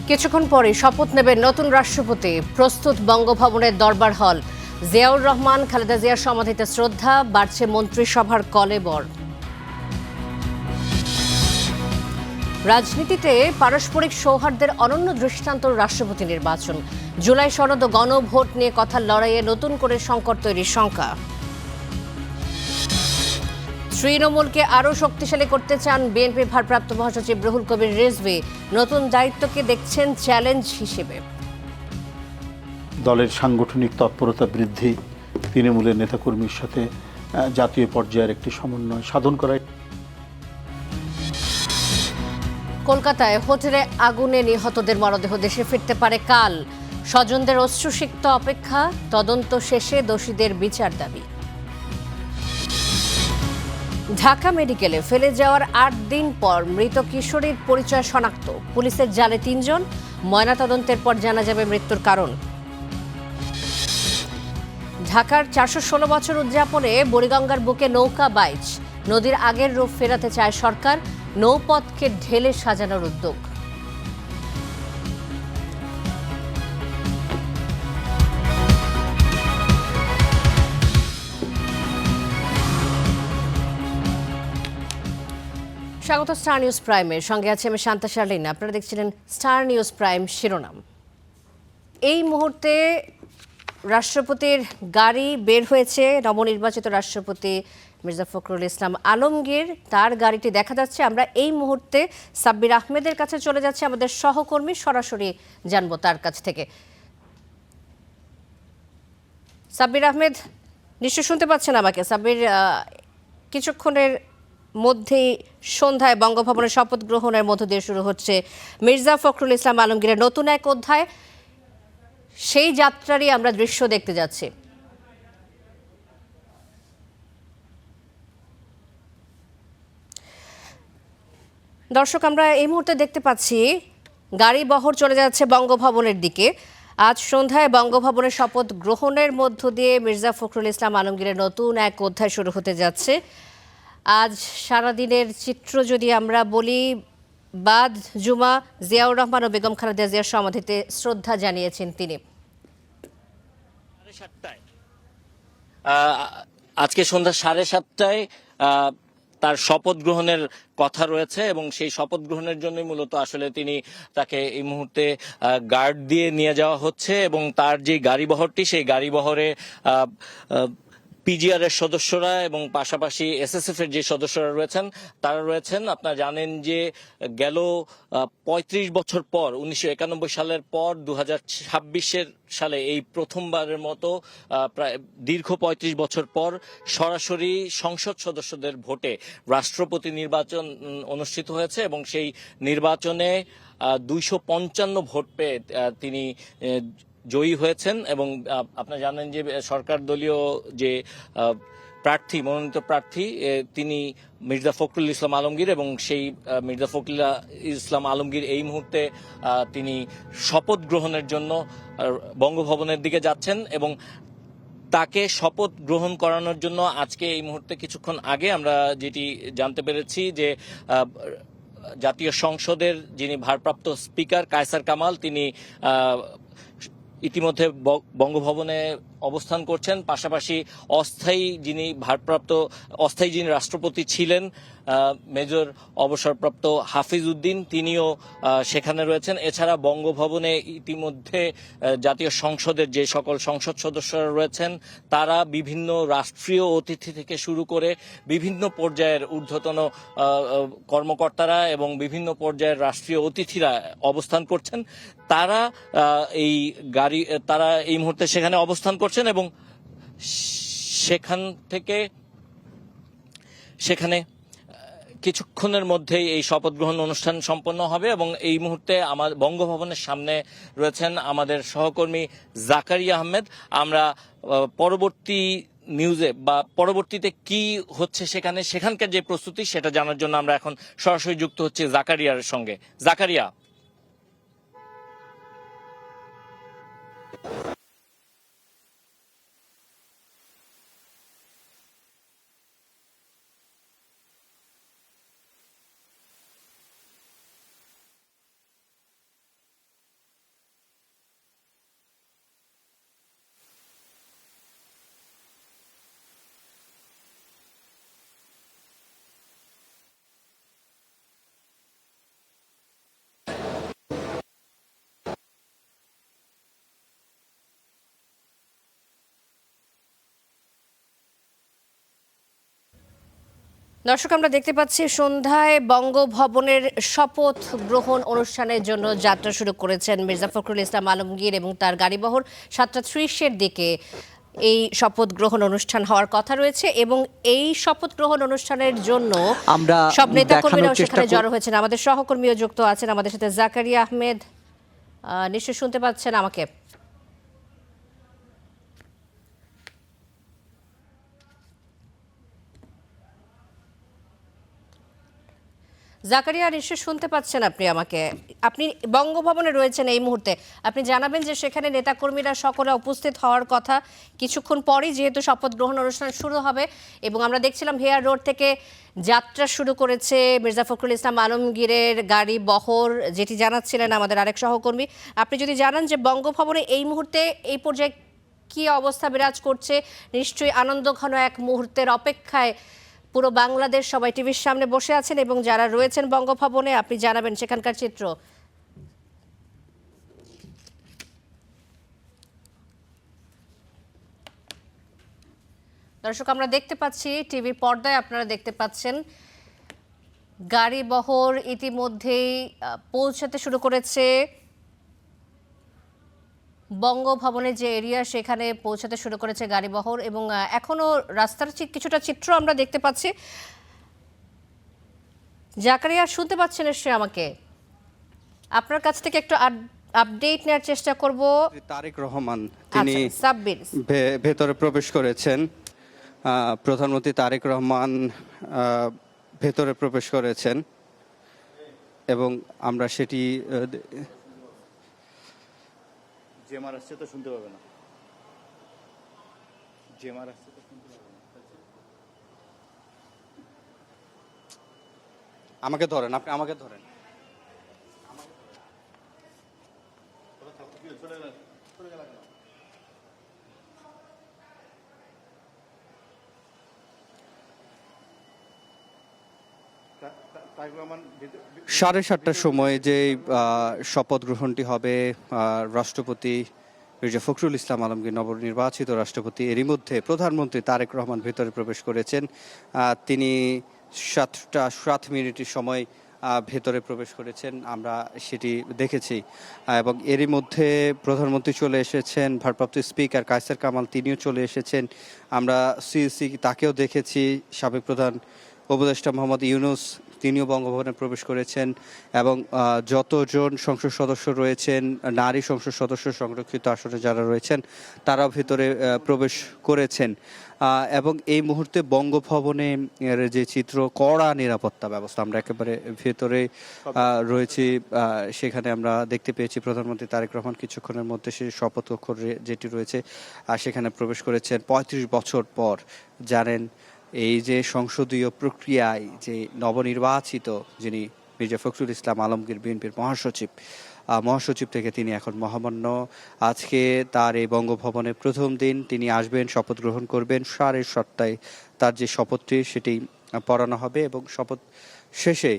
কিছুক্ষণ পরে শপথ নেবেন নতুন রাষ্ট্রপতি। প্রস্তুত বঙ্গভবনের দরবার হল। জিয়াউর রহমান, খালেদা জিয়ার সমাধিতে শ্রদ্ধা, বাড়ছে মন্ত্রিসভার কলেবর। রাজনীতিতে পারস্পরিক সৌহার্দ্যের অনন্য দৃষ্টান্ত রাষ্ট্রপতি নির্বাচন। জুলাই সনদ ও গণভোট নিয়ে কথার লড়াইয়ে নতুন করে সংকট তৈরির শঙ্কা। তৃণমূলকে আরও শক্তিশালী করতে চান বিএনপির ভারপ্রাপ্ত মহাসচিব রুহুল কবির রিজভী। নতুন দায়িত্বকে দেখছেন চ্যালেঞ্জ হিসেবে। দলের সাংগঠনিক তৎপরতা বৃদ্ধি, তৃণমূলের নেতাকর্মীর সাথে জাতীয় পর্যায়ের একটি সমন্বয় সাধন করা। কলকাতায় হোটেলে আগুনে নিহতদের মরদেহ দেশে ফিরতে পারে কাল। স্বজনদের অশ্রুসিক্ত অপেক্ষা, তদন্ত শেষে দোষীদের বিচার দাবি। ঢাকা মেডিকেলে ফেলে যাওয়ার ৮ দিন পর মৃত কিশোরীর পরিচয় শনাক্ত। পুলিশের জালে ৩ জন। ময়নাতদন্তের পর জানা যাবে মৃত্যুর কারণ। ঢাকার ৪১৬ বছর উদযাপনে বুড়িগঙ্গার বুকে নৌকা বাইচ। নদীর আগের রূপ ফেরাতে চায় সরকার। নৌপথকে ঢেলে সাজানোর উদ্যোগ। স্বাগত স্টার নিউজ প্রাইমের সঙ্গে আছে আমি শান্তা শারলিন। আপনারা দেখছিলেন স্টার নিউজ প্রাইম। শিরোনাম। এই মুহূর্তে রাষ্ট্রপতির গাড়ি বের হয়েছে। নবনির্বাচিত রাষ্ট্রপতি মির্জা ফখরুল ইসলাম আলমগীর, তার গাড়িটি দেখা যাচ্ছে। আমরা এই মুহূর্তে সাব্বির আহমেদের কাছে চলে যাচ্ছি, আমাদের সহকর্মী, সরাসরি জানবো তার কাছ থেকে। সাব্বির আহমেদ, নিশ্চয় শুনতে পাচ্ছেন আমাকে? সাব্বির, কিছুক্ষণের মধ্যেই সন্ধ্যায় বঙ্গভবনের শপথ গ্রহণের মধ্য দিয়ে শুরু হচ্ছে মির্জা ফখরুল ইসলাম আলমগীরের নতুন এক অধ্যায়। সেই যাত্রারই আমরা দৃশ্য দেখতে যাচ্ছি। দর্শক, আমরা এই মুহূর্তে দেখতে পাচ্ছি গাড়ি বহর চলে যাচ্ছে বঙ্গভবনের দিকে। আজ সন্ধ্যায় বঙ্গভবনের শপথ গ্রহণের মধ্য দিয়ে মির্জা ফখরুল ইসলাম আলমগীরের নতুন এক অধ্যায় শুরু হতে যাচ্ছে। আজ সারাদিনের চিত্র যদি আমরা বলি, বাদ জুমা জিয়াউর রহমান ও বেগম খালেদা জিয়ার সমাধিতে শ্রদ্ধা জানিয়েছেন তিনি। আজকে সন্ধ্যা 7:30টায় তার শপথ গ্রহণের কথা রয়েছে এবং সেই শপথ গ্রহণের জন্য মূলত আসলে তাকে এই মুহূর্তে গার্ড দিয়ে নিয়ে যাওয়া হচ্ছে এবং তার যে গাড়িবহরটি, সেই গাড়িবহরে পিজিআর এর সদস্যরা এবং পাশাপাশি এসএসএফ এর যে সদস্যরা রয়েছেন তারা রয়েছেন। আপনারা জানেন যে গেল ৩৫ বছর পর, ১৯৯১ সালের পর ২০২৬ সালে এই প্রথমবারের মতো প্রায় দীর্ঘ ৩৫ বছর পর সরাসরি সংসদ সদস্যদের ভোটে রাষ্ট্রপতি নির্বাচন অনুষ্ঠিত হয়েছে এবং সেই নির্বাচনে ২৫৫ ভোট পেয়ে তিনি জয়ী হয়েছেন। এবং আপনারা জানেন যে সরকার দলীয় যে প্রার্থী, মনোনীত প্রার্থী, তিনি মির্জা ফখরুল ইসলাম আলমগীর এবং সেই মির্জা ফখরুল ইসলাম আলমগীর এই মুহূর্তে তিনি শপথ গ্রহণের জন্য বঙ্গভবনের দিকে যাচ্ছেন এবং তাকে শপথ গ্রহণ করানোর জন্য আজকে এই মুহূর্তে কিছুক্ষণ আগে আমরা যেটি জানতে পেরেছি যে জাতীয় সংসদের যিনি ভারপ্রাপ্ত স্পিকার কায়সার কামাল, তিনি ইতিমধ্যে বঙ্গভবনে অবস্থান করছেন। পাশাপাশি অস্থায়ী যিনি রাষ্ট্রপতি ছিলেন, মেজর অবসরপ্রাপ্ত হাফিজ উদ্দিন, তিনিও সেখানে রয়েছেন। এছাড়া বঙ্গভবনে ইতিমধ্যে জাতীয় সংসদের যে সকল সংসদ সদস্যরা রয়েছেন তারা বিভিন্ন রাষ্ট্রীয় অতিথি থেকে শুরু করে বিভিন্ন পর্যায়ের ঊর্ধ্বতন কর্মকর্তারা এবং বিভিন্ন পর্যায়ের রাষ্ট্রীয় অতিথিরা অবস্থান করছেন। তারা এই মুহূর্তে সেখানে অবস্থান করছেন এবং সেখানে কিছুক্ষণের মধ্যেই এই শপথ গ্রহণ অনুষ্ঠান সম্পন্ন হবে এবং এই মুহূর্তে আমাদের বঙ্গভবনের সামনে রয়েছেন আমাদের সহকর্মী জাকারিয়া আহমেদ। আমরা পরবর্তী নিউজে বা পরবর্তীতে কি হচ্ছে সেখানকার যে প্রস্তুতি সেটা জানার জন্য আমরা এখন সরাসরি যুক্ত হচ্ছি জাকারিয়ার সঙ্গে। জাকারিয়া। দর্শক, আমরা দেখতে পাচ্ছি সন্ধ্যায় বঙ্গভবনের শপথ গ্রহণ অনুষ্ঠানের জন্য যাত্রা শুরু করেছেন মির্জা ফখরুল ইসলাম আলমগীর এবং তার গাড়িবহর। 7:30-এর দিকে এই শপথ গ্রহণ অনুষ্ঠান হওয়ার কথা রয়েছে এবং এই শপথ গ্রহণ অনুষ্ঠানের জন্য আমরা সব নেতাকর্মীরাও দেখানোর চেষ্টা সেখানে জড়ো হয়েছেন। আমাদের সহকর্মীও যুক্ত আছেন আমাদের সাথে, জাকারিয়া আহমেদ। নিশ্চয়ই শুনতে পাচ্ছেন আমাকে? জাকারিয়া, নিশ্চয়ই শুনতে পাচ্ছেন আপনি আমাকে? আপনি বঙ্গভবনে রয়েছেন এই মুহূর্তে। আপনি জানাবেন যে সেখানে নেতাকর্মীরা সকলে উপস্থিত হওয়ার কথা কিছুক্ষণ পরই, যেহেতু শপথ গ্রহণ অনুষ্ঠান শুরু হবে। এবং আমরা দেখছিলাম হেয়ার রোড থেকে যাত্রা শুরু করেছে মির্জা ফখরুল ইসলাম আলমগীরের গাড়ি বহর, যেটি জানাচ্ছিলেন আমাদের আরেক সহকর্মী। আপনি যদি জানান যে বঙ্গভবনে এই মুহূর্তে এই পর্যায়ে কী অবস্থা বিরাজ করছে। নিশ্চয়ই আনন্দঘন এক মুহূর্তের অপেক্ষায় পুরো বাংলাদেশ সবাই টিভির সামনে বসে আছেন এবং যারা রয়েছেন বঙ্গভবনে, আপনি জানাবেন সেখানকার চিত্র। দর্শক, আমরা দেখতে পাচ্ছি টিভির পর্দায়, আপনারা দেখতে পাচ্ছেন গাড়ি বহর ইতিমধ্যেই পৌঁছাতে শুরু করেছে বঙ্গভবনের যে এরিয়া, সেখানে পৌঁছাতে শুরু করেছে গাড়িবহর এবং এখনো রাস্তার কিছুটা চিত্র আমরা দেখতে পাচ্ছি। জাকারিয়া, শুনতে পাচ্ছেন নিশ্চয়ই আমাকে? আপনার কাছ থেকে একটু আপডেট নেওয়ার চেষ্টা করব। তারেক রহমান তিনি সাব্বির ভেতরে প্রবেশ করেছেন। প্রধানমন্ত্রী তারেক রহমান ভেতরে প্রবেশ করেছেন এবং আমরা সেটি জেমার আসছে তো শুনতে পাবে না, জেমার আসছে তো শুনতে পাবে না। আমাকে ধরেন, আপনি আমাকে ধরেন। সাড়ে 7টার সময় যে শপথ গ্রহণটি হবে রাষ্ট্রপতি মির্জা ফখরুল ইসলাম আলমগীর, নবনির্বাচিত রাষ্ট্রপতি, এরই মধ্যে প্রধানমন্ত্রী তারেক রহমান ভেতরে প্রবেশ করেছেন। তিনি 7:07 সময় ভেতরে প্রবেশ করেছেন, আমরা সেটি দেখেছি। এবং এরই মধ্যে প্রধানমন্ত্রী চলে এসেছেন, ভারপ্রাপ্ত স্পিকার কায়সার কামাল তিনিও চলে এসেছেন। আমরা সিইসি তাকেও দেখেছি, সাবেক প্রধান উপদেষ্টা মোহাম্মদ ইউনূস তিনিও বঙ্গভবনে প্রবেশ করেছেন এবং যতজন সংসদ সদস্য রয়েছেন, নারী সংসদ সদস্য সংরক্ষিত আসনে যারা রয়েছেন তারাও ভিতরে প্রবেশ করেছেন। এবং এই মুহূর্তে বঙ্গভবনে যে চিত্র, কড়া নিরাপত্তা ব্যবস্থা, আমরা একেবারে ভেতরে রয়েছি। সেখানে আমরা দেখতে পেয়েছি প্রধানমন্ত্রী তারেক রহমান কিছুক্ষণের মধ্যে সেই শপথ কক্ষ যেটি রয়েছে সেখানে প্রবেশ করেছেন 35 বছর পর। জানেন, এই যে সংসদীয় প্রক্রিয়ায় যে নবনির্বাচিত যিনি মির্জা ফখরুল ইসলাম আলমগীর, বিএনপির মহাসচিব থেকে তিনি এখন মহামান্য। আজকে তার এই বঙ্গভবনের প্রথম দিন, তিনি আসবেন, শপথ গ্রহণ করবেন। 7:30টায় তার যে শপথটি সেটি পড়ানো হবে এবং শপথ শেষে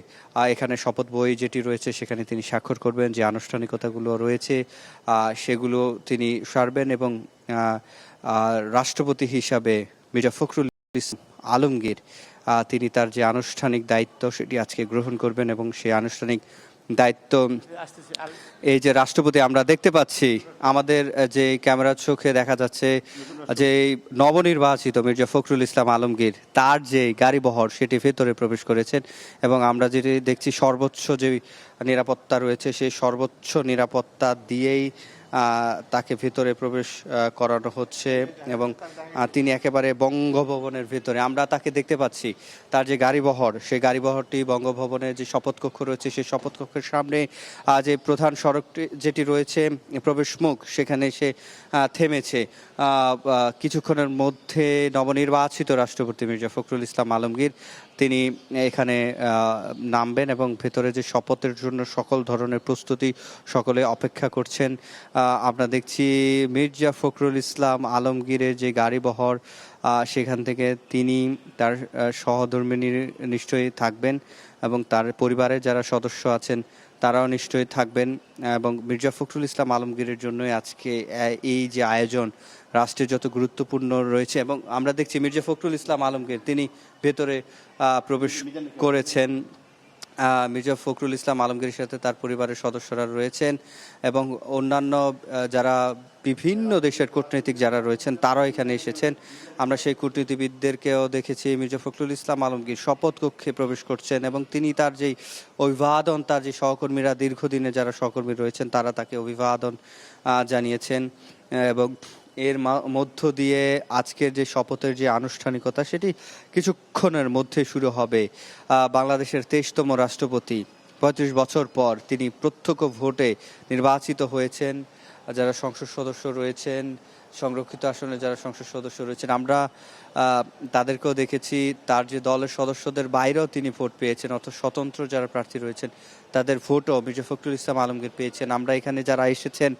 এখানে শপথ বই যেটি রয়েছে সেখানে তিনি স্বাক্ষর করবেন। যে আনুষ্ঠানিকতাগুলো রয়েছে সেগুলো তিনি সারবেন এবং রাষ্ট্রপতি হিসাবে মির্জা ফখরুল আলমগীর তিনি তার যে আনুষ্ঠানিক দায়িত্ব সেটি আজকে গ্রহণ করবেন এবং সেই আনুষ্ঠানিক দায়িত্ব এই যে রাষ্ট্রপতি আমরা দেখতে পাচ্ছি, আমাদের যে ক্যামেরার চোখে দেখা যাচ্ছে যে নবনির্বাচিত মির্জা ফখরুল ইসলাম আলমগীর তার যে গাড়িবহর সেটি ভেতরে প্রবেশ করেছেন এবং আমরা যেটি দেখছি সর্বোচ্চ যে নিরাপত্তা রয়েছে সেই সর্বোচ্চ নিরাপত্তা দিয়েই তাকে ভেতরে প্রবেশ করানো হচ্ছে এবং তিনি একেবারে বঙ্গভবনের ভেতরে, আমরা তাকে দেখতে পাচ্ছি তার যে গাড়িবহর, সেই গাড়িবহরটি বঙ্গভবনের যে শপথ কক্ষ রয়েছে সেই শপথ কক্ষের সামনে যে প্রধান সড়কটি যেটি রয়েছে প্রবেশ মুখ, সেখানে সে থেমেছে। কিছুক্ষণের মধ্যে নবনির্বাচিত রাষ্ট্রপতি মির্জা ফখরুল ইসলাম আলমগীর তিনি এখানে নামবেন এবং ভেতরে যে শপথের জন্য সকল ধরনের প্রস্তুতি সকলে অপেক্ষা করছেন। আমরা দেখছি মির্জা ফখরুল ইসলাম আলমগীরের যে গাড়িবহর সেখান থেকে তিনি তার সহধর্মিনী নিশ্চয়ই থাকবেন এবং তার পরিবারের যারা সদস্য আছেন তারাও নিশ্চয়ই থাকবেন। এবং মির্জা ফখরুল ইসলাম আলমগীরের জন্যই আজকে এই যে আয়োজন রাষ্ট্রে যত গুরুত্বপূর্ণ রয়েছে। এবং আমরা দেখছি মির্জা ফখরুল ইসলাম আলমগীর তিনি ভেতরে প্রবেশ করেছেন। মির্জা ফখরুল ইসলাম আলমগীরের সাথে তার পরিবারের সদস্যরা রয়েছেন এবং অন্যান্য যারা বিভিন্ন দেশের কূটনীতিক যারা রয়েছেন তারাও এখানে এসেছেন। আমরা সেই কূটনীতিবিদদেরকেও দেখেছি। মির্জা ফখরুল ইসলাম আলমগীর শপথ কক্ষে প্রবেশ করছেন এবং তিনি তার যেই অভিবাদন, তার যে সহকর্মীরা দীর্ঘদিনে যারা সহকর্মী রয়েছেন তারা তাকে অভিবাদন জানিয়েছেন। এবং এর মধ্য দিয়ে আজকের যে শপথের যে আনুষ্ঠানিকতা সেটি কিছুক্ষণের মধ্যে শুরু হবে। বাংলাদেশের 23তম রাষ্ট্রপতি 35 বছর পর তিনি প্রত্যক্ষ ভোটে নির্বাচিত হয়েছেন। যারা সংসদ সদস্য রয়েছেন, সংরক্ষিত আসনে যারা সংসদ সদস্য রয়েছেন, আমরা তাদেরকেও দেখেছি। তার যে দলের সদস্যদের বাইরেও তিনি ভোট পেয়েছেন, অর্থাৎ স্বতন্ত্র যারা প্রার্থী রয়েছেন তাদের ভোটও মির্জা ফখরুল ইসলাম আলমগীর পেয়েছেন। আমরা এখানে যারা এসেছেন,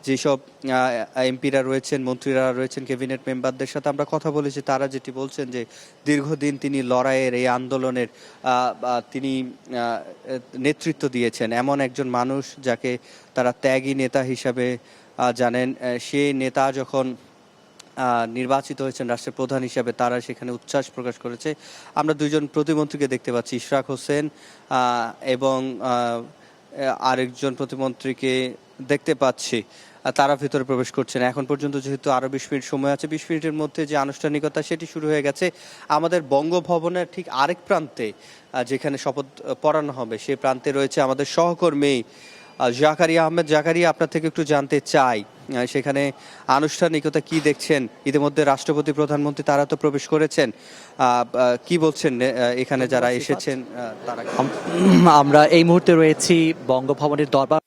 যেসব এমপিরা রয়েছেন, মন্ত্রীরা রয়েছেন, ক্যাবিনেট মেম্বারদের সাথে আমরা কথা বলেছি, তারা যেটি বলছেন যে দীর্ঘদিন তিনি লড়াইয়ের এই আন্দোলনের তিনি নেতৃত্ব দিয়েছেন। এমন একজন মানুষ যাকে তারা ত্যাগী নেতা হিসাবে জানেন, সেই নেতা যখন নির্বাচিত হয়েছেন রাষ্ট্রের প্রধান হিসাবে, তারা সেখানে উচ্ছ্বাস প্রকাশ করেছে। আমরা দুইজন প্রতিমন্ত্রীকে দেখতে পাচ্ছি, ইশরাক হোসেন এবং আরেকজন প্রতিমন্ত্রীকে দেখতে পাচ্ছি, তারা ভিতরে প্রবেশ করছেন। এখন পর্যন্ত যেহেতু আরো 20 মিনিট সময় আছে, 20 মিনিটের মধ্যে যে আনুষ্ঠানিকতা সেটি শুরু হয়ে গেছে। আমাদের বঙ্গভবনের ঠিক আরেক প্রান্তে যেখানে শপথ পড়ানো হবে সেই প্রান্তে রয়েছে আমাদের সহকর্মী জাকারিয়া আহমেদ। জাকারিয়া, আপনার থেকে একটু জানতে চাই সেখানে আনুষ্ঠানিকতা কি দেখছেন? ইতিমধ্যে রাষ্ট্রপতি, প্রধানমন্ত্রী তারা তো প্রবেশ করেছেন, কি বলছেন এখানে যারা এসেছেন তারা? আমরা এই মুহূর্তে রয়েছি বঙ্গভবনের দরবার।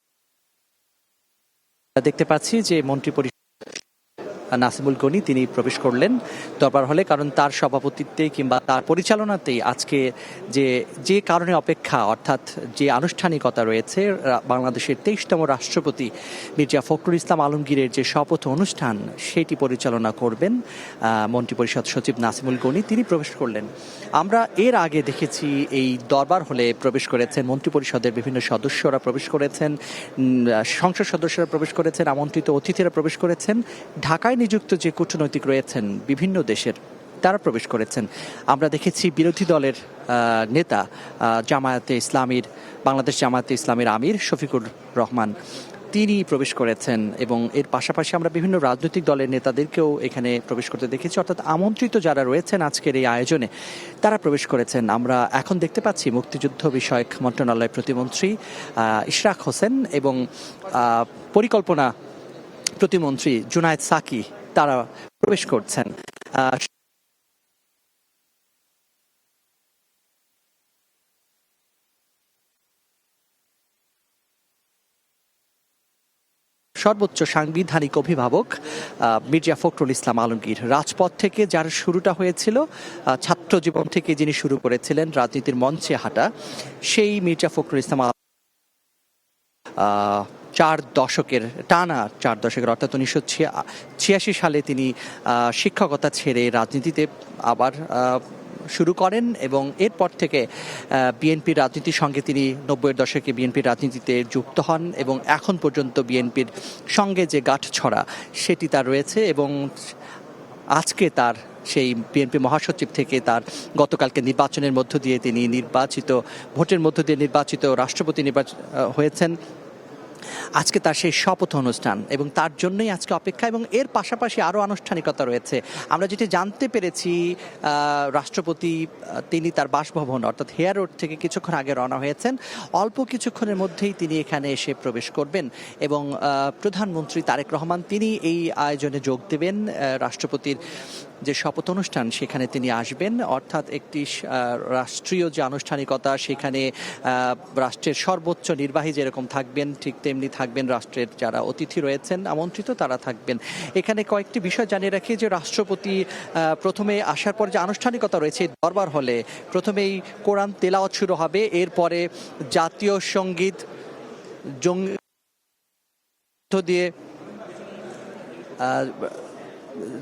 দেখতে পাচ্ছি যে মন্ত্রিপরিষদ নাসিমুল গনি তিনি প্রবেশ করলেন দরবার হলে, কারণ তার সভাপতিত্বে কিংবা তার পরিচালনাতেই আজকে যে কারণে অপেক্ষা, অর্থাৎ যে আনুষ্ঠানিকতা রয়েছে, বাংলাদেশের 23তম রাষ্ট্রপতি মির্জা ফখরুল ইসলাম আলমগীরের যে শপথ অনুষ্ঠান সেটি পরিচালনা করবেন মন্ত্রিপরিষদ সচিব নাসিমুল গনি, তিনি প্রবেশ করলেন। আমরা এর আগে দেখেছি এই দরবার হলে প্রবেশ করেছেন মন্ত্রিপরিষদের বিভিন্ন সদস্যরা প্রবেশ করেছেন, সংসদ সদস্যরা প্রবেশ করেছেন, আমন্ত্রিত অতিথিরা প্রবেশ করেছেন, ঢাকায় নিযুক্ত যে কূটনৈতিক রয়েছেন বিভিন্ন দেশের তারা প্রবেশ করেছেন। আমরা দেখেছি বিরোধী দলের নেতা জামায়াতে ইসলামীর, বাংলাদেশ জামায়াতে ইসলামীর আমির শফিকুর রহমান, তিনি প্রবেশ করেছেন। এবং এর পাশাপাশি আমরা বিভিন্ন রাজনৈতিক দলের নেতাদেরকেও এখানে প্রবেশ করতে দেখেছি, অর্থাৎ আমন্ত্রিত যারা রয়েছেন আজকের এই আয়োজনে তারা প্রবেশ করেছেন। আমরা এখন দেখতে পাচ্ছি মুক্তিযুদ্ধ বিষয়ক মন্ত্রণালয় প্রতিমন্ত্রী ইশরাক হোসেন এবং পরিকল্পনা প্রতিমন্ত্রী জুনায়েদ সাকি তারা প্রবেশ করছেন। সর্বোচ্চ সাংবিধানিক অভিভাবক মির্জা ফখরুল ইসলাম আলমগীর। রাজপথ থেকে যার শুরুটা হয়েছিল, ছাত্র জীবন থেকে যিনি শুরু করেছিলেন রাজনীতির মঞ্চে হাঁটা, সেই মির্জা ফখরুল ইসলাম 4 দশকের অর্থাৎ 1986 সালে তিনি শিক্ষকতা ছেড়ে রাজনীতিতে আবার শুরু করেন এবং এরপর থেকে বিএনপির রাজনীতির সঙ্গে তিনি 90-এর দশকে বিএনপির রাজনীতিতে যুক্ত হন এবং এখন পর্যন্ত বিএনপির সঙ্গে যে গাঁটছড়া সেটি তার রয়েছে। এবং আজকে তার সেই বিএনপি মহাসচিব থেকে তার গতকালকে নির্বাচনের মধ্য দিয়ে তিনি ভোটের মধ্য দিয়ে নির্বাচিত রাষ্ট্রপতি হয়েছেন। আজকে তার সেই শপথ অনুষ্ঠান এবং তার জন্যই আজকে অপেক্ষা। এবং এর পাশাপাশি আরও আনুষ্ঠানিকতা রয়েছে। আমরা যেটি জানতে পেরেছি, রাষ্ট্রপতি তিনি তার বাসভবন অর্থাৎ হেয়ার রোড থেকে কিছুক্ষণ আগে রওনা হয়েছেন। অল্প কিছুক্ষণের মধ্যেই তিনি এখানে এসে প্রবেশ করবেন এবং প্রধানমন্ত্রী তারেক রহমান তিনি এই আয়োজনে যোগ দেবেন। রাষ্ট্রপতির যে শপথ অনুষ্ঠান সেখানে তিনি আসবেন, অর্থাৎ একটি রাষ্ট্রীয় যে আনুষ্ঠানিকতা, সেখানে রাষ্ট্রের সর্বোচ্চ নির্বাহী যেরকম থাকবেন ঠিক তেমনি থাকবেন রাষ্ট্রের যারা অতিথি রয়েছেন আমন্ত্রিত তারা থাকবেন। এখানে কয়েকটি বিষয় জানিয়ে রাখি যে রাষ্ট্রপতি প্রথমে আসার পর যে আনুষ্ঠানিকতা রয়েছে দরবার হলে, প্রথমেই কোরআন তেলাওয়াত শুরু হবে, এরপরে জাতীয় সঙ্গীত দিয়ে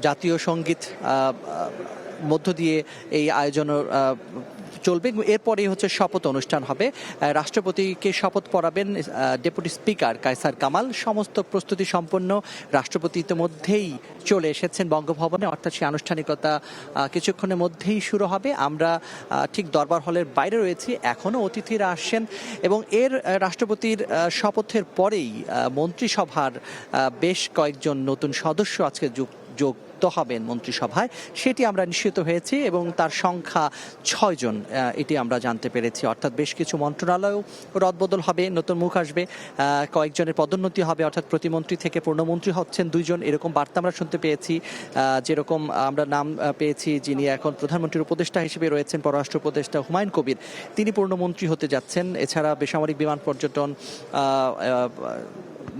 জাতীয় সঙ্গীত মধ্য দিয়ে এই আয়োজন চলবে। এরপরেই হচ্ছে শপথ অনুষ্ঠান হবে। রাষ্ট্রপতিকে শপথ পড়াবেন ডেপুটি স্পিকার কায়সার কামাল। সমস্ত প্রস্তুতি সম্পন্ন, রাষ্ট্রপতি ইতিমধ্যেই চলে এসেছেন বঙ্গভবনে, অর্থাৎ সেই আনুষ্ঠানিকতা কিছুক্ষণের মধ্যেই শুরু হবে। আমরা ঠিক দরবার হলের বাইরে রয়েছি, এখনও অতিথিরা আসছেন এবং এর রাষ্ট্রপতির শপথের পরেই মন্ত্রিসভার বেশ কয়েকজন নতুন সদস্য আজকে যুক্ত হবেন মন্ত্রিসভায়, সেটি আমরা নিশ্চিত হয়েছি এবং তার সংখ্যা 6 জন এটি আমরা জানতে পেরেছি। অর্থাৎ বেশ কিছু মন্ত্রণালয়েও রদবদল হবে, নতুন মুখ আসবে, কয়েকজনের পদোন্নতি হবে, অর্থাৎ প্রতিমন্ত্রী থেকে পূর্ণমন্ত্রী হচ্ছেন 2 জন, এরকম বার্তা আমরা শুনতে পেয়েছি। যেরকম আমরা নাম পেয়েছি, যিনি এখন প্রধানমন্ত্রীর উপদেষ্টা হিসেবে রয়েছেন, পররাষ্ট্র উপদেষ্টা হুমায়ুন কবির, তিনি পূর্ণমন্ত্রী হতে যাচ্ছেন। এছাড়া বেসামরিক বিমান পর্যটন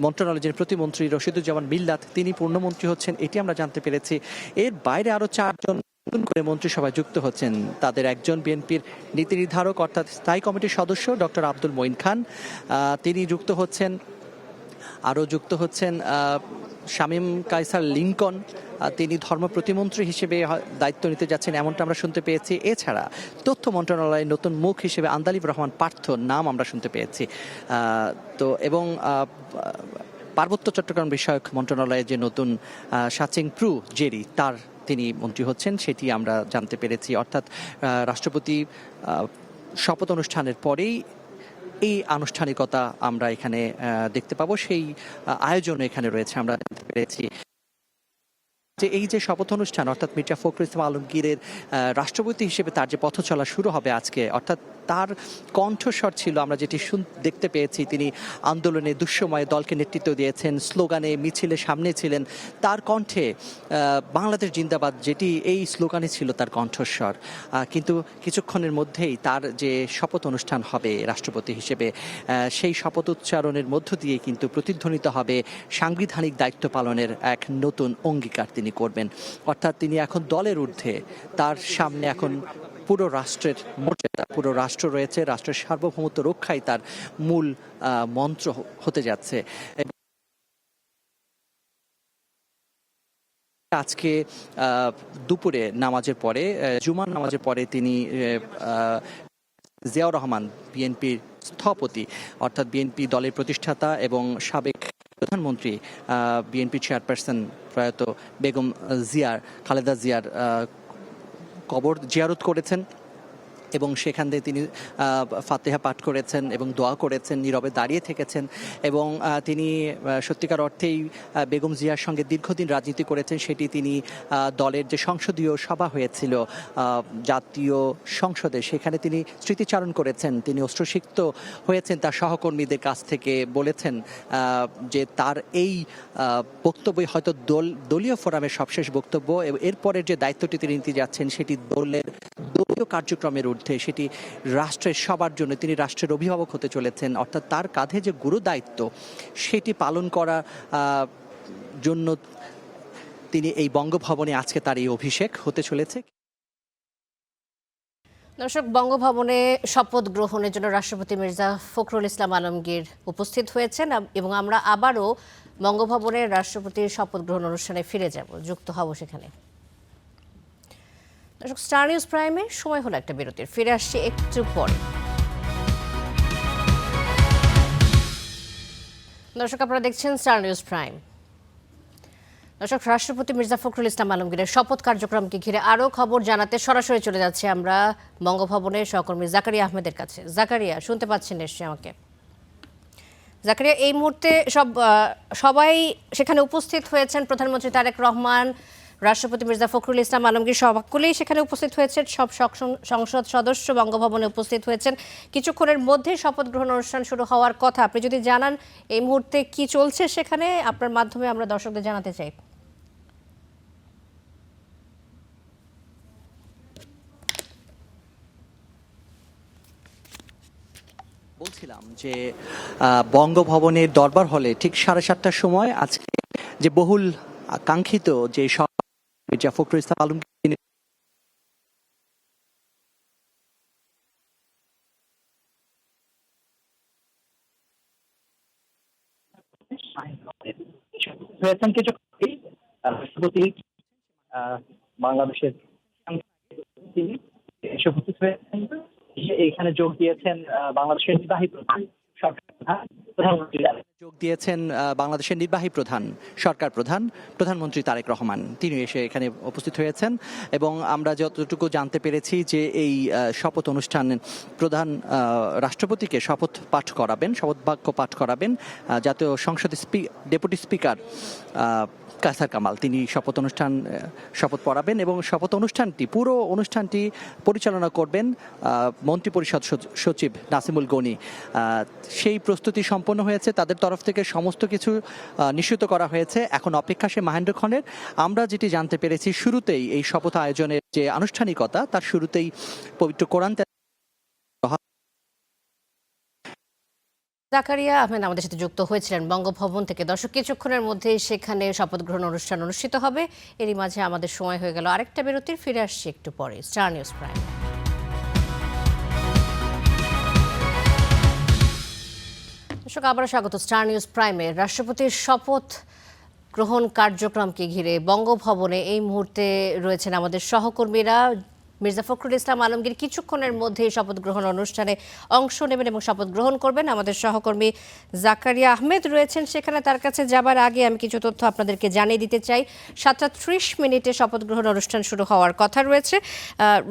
মন্ত্রণালয়ের যিনি প্রতিমন্ত্রী রশিদুজ্জামান মিল্লাত, তিনি পূর্ণমন্ত্রী হচ্ছেন, এটি আমরা জানতে পেরেছি। এর বাইরে আরও 4 জন নতুন করে মন্ত্রিসভায় যুক্ত হচ্ছেন। তাদের একজন বিএনপির নীতি নির্ধারক অর্থাৎ স্থায়ী কমিটির সদস্য ডক্টর আব্দুল মঈন খান, তিনি যুক্ত হচ্ছেন। আরও যুক্ত হচ্ছেন শামীম কায়সার লিংকন, তিনি ধর্ম প্রতিমন্ত্রী হিসেবে দায়িত্ব নিতে যাচ্ছেন, এমনটা আমরা শুনতে পেয়েছি। এছাড়া তথ্য মন্ত্রণালয়ের নতুন মুখ হিসেবে আন্দালিব রহমান পার্থ নাম আমরা শুনতে পেয়েছি। তো এবং পার্বত্য চট্টগ্রাম বিষয়ক মন্ত্রণালয়ের যে নতুন সাচিং প্রু জেরি, তিনি মন্ত্রী হচ্ছেন, সেটি আমরা জানতে পেরেছি। অর্থাৎ রাষ্ট্রপতি শপথ অনুষ্ঠানের পরেই এই আনুষ্ঠানিকতা আমরা এখানে দেখতে পাবো, সেই আয়োজন এখানে রয়েছে আমরা জানতে পেরেছি। যে এই যে শপথ অনুষ্ঠান, অর্থাৎ মির্জা ফখরুল ইসলাম আলমগীরের রাষ্ট্রপতি হিসেবে তার যে পথ চলা শুরু হবে আজকে, অর্থাৎ তার কণ্ঠস্বর ছিল, আমরা যেটি দেখতে পেয়েছি, তিনি আন্দোলনে দুঃসময়ে দলকে নেতৃত্ব দিয়েছেন, স্লোগানে মিছিলে সামনে ছিলেন, তার কণ্ঠে বাংলাদেশ জিন্দাবাদ যেটি এই স্লোগানে ছিল তার কণ্ঠস্বর। কিন্তু কিছুক্ষণের মধ্যেই তার যে শপথ অনুষ্ঠান হবে রাষ্ট্রপতি হিসেবে, সেই শপথ উচ্চারণের মধ্য দিয়ে কিন্তু প্রতিধ্বনিত হবে সাংবিধানিক দায়িত্ব পালনের এক নতুন অঙ্গীকার তিনি করবেন। অর্থাৎ তিনি এখন দলের ঊর্ধ্বে, তার সামনে এখন পুরো রাষ্ট্রের মর্যাদা, পুরো রাষ্ট্র রয়েছে, রাষ্ট্রের সার্বভৌমত্ব রক্ষাই তার মূল মন্ত্র হতে যাচ্ছে। আজকে দুপুরে নামাজের পরে, জুমার নামাজের পরে, তিনি জিয়াউর রহমান, বিএনপির স্থপতি অর্থাৎ বিএনপি দলের প্রতিষ্ঠাতা এবং সাবেক প্রধানমন্ত্রী, বিএনপি চেয়ারপারসন প্রয়াত বেগম খালেদা জিয়ার কবর জিয়ারত করেছেন এবং সেখান থেকে তিনি ফাতেহা পাঠ করেছেন এবং দোয়া করেছেন, নীরবে দাঁড়িয়ে থেকেছেন এবং তিনি সত্যিকার অর্থেই বেগম জিয়ার সঙ্গে দীর্ঘদিন রাজনীতি করেছেন। সেটি তিনি দলের যে সংসদীয় সভা হয়েছিল জাতীয় সংসদে, সেখানে তিনি স্মৃতিচারণ করেছেন। তিনি অশ্রুসিক্ত হয়েছেন, তার সহকর্মীদের কাছ থেকে বলেছেন যে তার এই বক্তব্যই হয়তো দলীয় ফোরামের সবশেষ বক্তব্য। এরপরের যে দায়িত্বটি তিনি নিতে যাচ্ছেন সেটি দলীয় কার্যক্রমের ঊর্ধ্বে, সেটি রাষ্ট্রের সবার জন্য, তিনি রাষ্ট্রের অভিভাবক হতে চলেছেন। অর্থাৎ তার কাঁধে যে গুরু দায়িত্ব সেটি পালন করার জন্য তিনি এই বঙ্গভবনে আজকে তার এই অভিষেক হতে চলেছে। দর্শক, বঙ্গভবনে শপথ গ্রহণের জন্য রাষ্ট্রপতি মির্জা ফখরুল ইসলাম আলমগীর উপস্থিত হয়েছেন এবং আমরা আবারও বঙ্গভবনের রাষ্ট্রপতির শপথ গ্রহণ অনুষ্ঠানে ফিরে যাব, যুক্ত হব সেখানে। দর্শক, স্টার নিউজ প্রাইমে সময় হলো একটা বিরতির, ফিরে আসছি একটু পরে। দর্শক, আপনারা দেখছেন স্টার নিউজ প্রাইম। দর্শক, রাষ্ট্রপতি মির্জা ফখরুল ইসলাম আলমগীরের শপথ কার্যক্রমকে ঘিরে আরও খবর জানাতে সরাসরি চলে যাচ্ছে আমরা বঙ্গভবনের সহকর্মী জাকারিয়া আহমেদের কাছে। জাকারিয়া, শুনতে পাচ্ছেন নিশ্চয়ই আমাকে? জাকারিয়া, এই মুহূর্তে সবাই সেখানে উপস্থিত হয়েছেন, প্রধানমন্ত্রী তারেক রহমান, রাষ্ট্রপতি মির্জা ফখরুল ইসলাম আলমগীর সকলেই সেখানে উপস্থিত হয়েছেন, সব সংসদ সদস্য বঙ্গভবনে উপস্থিত হয়েছেন। কিছুক্ষণের মধ্যে শপথ গ্রহণ অনুষ্ঠান শুরু হওয়ার কথা, আপনি যদি জানান এই মুহূর্তে কি চলছে সেখানে, আপনার মাধ্যমে আমরা দর্শকদের জানাতে চাই। বলছিলাম যে বঙ্গভবনের দরবার হলে ঠিক 7:30টার সময় আজকে যে বহুল কাঙ্ক্ষিত যে মির্জা ফখরুল ইসলাম আলমগীর হয়েছেন কিছু রাষ্ট্রপতি বাংলাদেশের তিনি এসে উপস্থিত হয়েছেন। এখানে যোগ দিয়েছেন বাংলাদেশের নির্বাহী প্রধান, সরকার প্রধান, প্রধানমন্ত্রী যোগ দিয়েছেন বাংলাদেশের নির্বাহী প্রধান, সরকার প্রধান, প্রধানমন্ত্রী তারেক রহমান। তিনি এসে এখানে উপস্থিত হয়েছেন এবং আমরা যতটুকু জানতে পেরেছি যে এই শপথ অনুষ্ঠান প্রধান রাষ্ট্রপতিকে শপথ পাঠ করাবেন, শপথ বাক্য পাঠ করাবেন জাতীয় সংসদের ডেপুটি স্পিকার কায়সার কামাল। তিনি শপথ পড়াবেন এবং শপথ পুরো অনুষ্ঠানটি পরিচালনা করবেন মন্ত্রিপরিষদ সচিব নাসিমুল গনি। সেই প্রস্তুতি সম্পন্ন হয়েছে, তাদের তরফ থেকে সমস্ত কিছু নিশ্চিত করা হয়েছে। এখন অপেক্ষা সে মাহেন্দ্র খানের। আমরা যেটি জানতে পেরেছি, শুরুতেই এই শপথ আয়োজনের যে আনুষ্ঠানিকতা, তার শুরুতেই পবিত্র কোরআন জাকারিয়া আহমেদ আমাদের সাথে যুক্ত হয়েছিলেন বঙ্গভবন থেকে। দর্শক, কিছুক্ষণের মধ্যেই সেখানে শপথ গ্রহণ অনুষ্ঠান অনুষ্ঠিত হবে। এরই মাঝে আমাদের সময় হয়ে গেল আরেকটা বিরতির। ফিরে আসছি একটু পরে স্টার নিউজ প্রাইম। দর্শক, আবারও স্বাগত স্টার নিউজ প্রাইমে। রাষ্ট্রপতির শপথ গ্রহণ কার্যক্রমকে ঘিরে বঙ্গভবনে এই মুহূর্তে রয়েছেন আমাদের সহকর্মীরা। মির্জা ফখরুল ইসলাম আলমগীর কিছুক্ষণের মধ্যে শপথ গ্রহণ অনুষ্ঠানে অংশ নেবেন এবং শপথ গ্রহণ করবেন। আমাদের সহকর্মী জাকারিয়া আহমেদ রয়েছেন সেখানে। তার কাছে যাবার আগে আমি কিছু তথ্য আপনাদেরকে জানিয়ে দিতে চাই। 7:30 শপথ গ্রহণ অনুষ্ঠান শুরু হওয়ার কথা রয়েছে।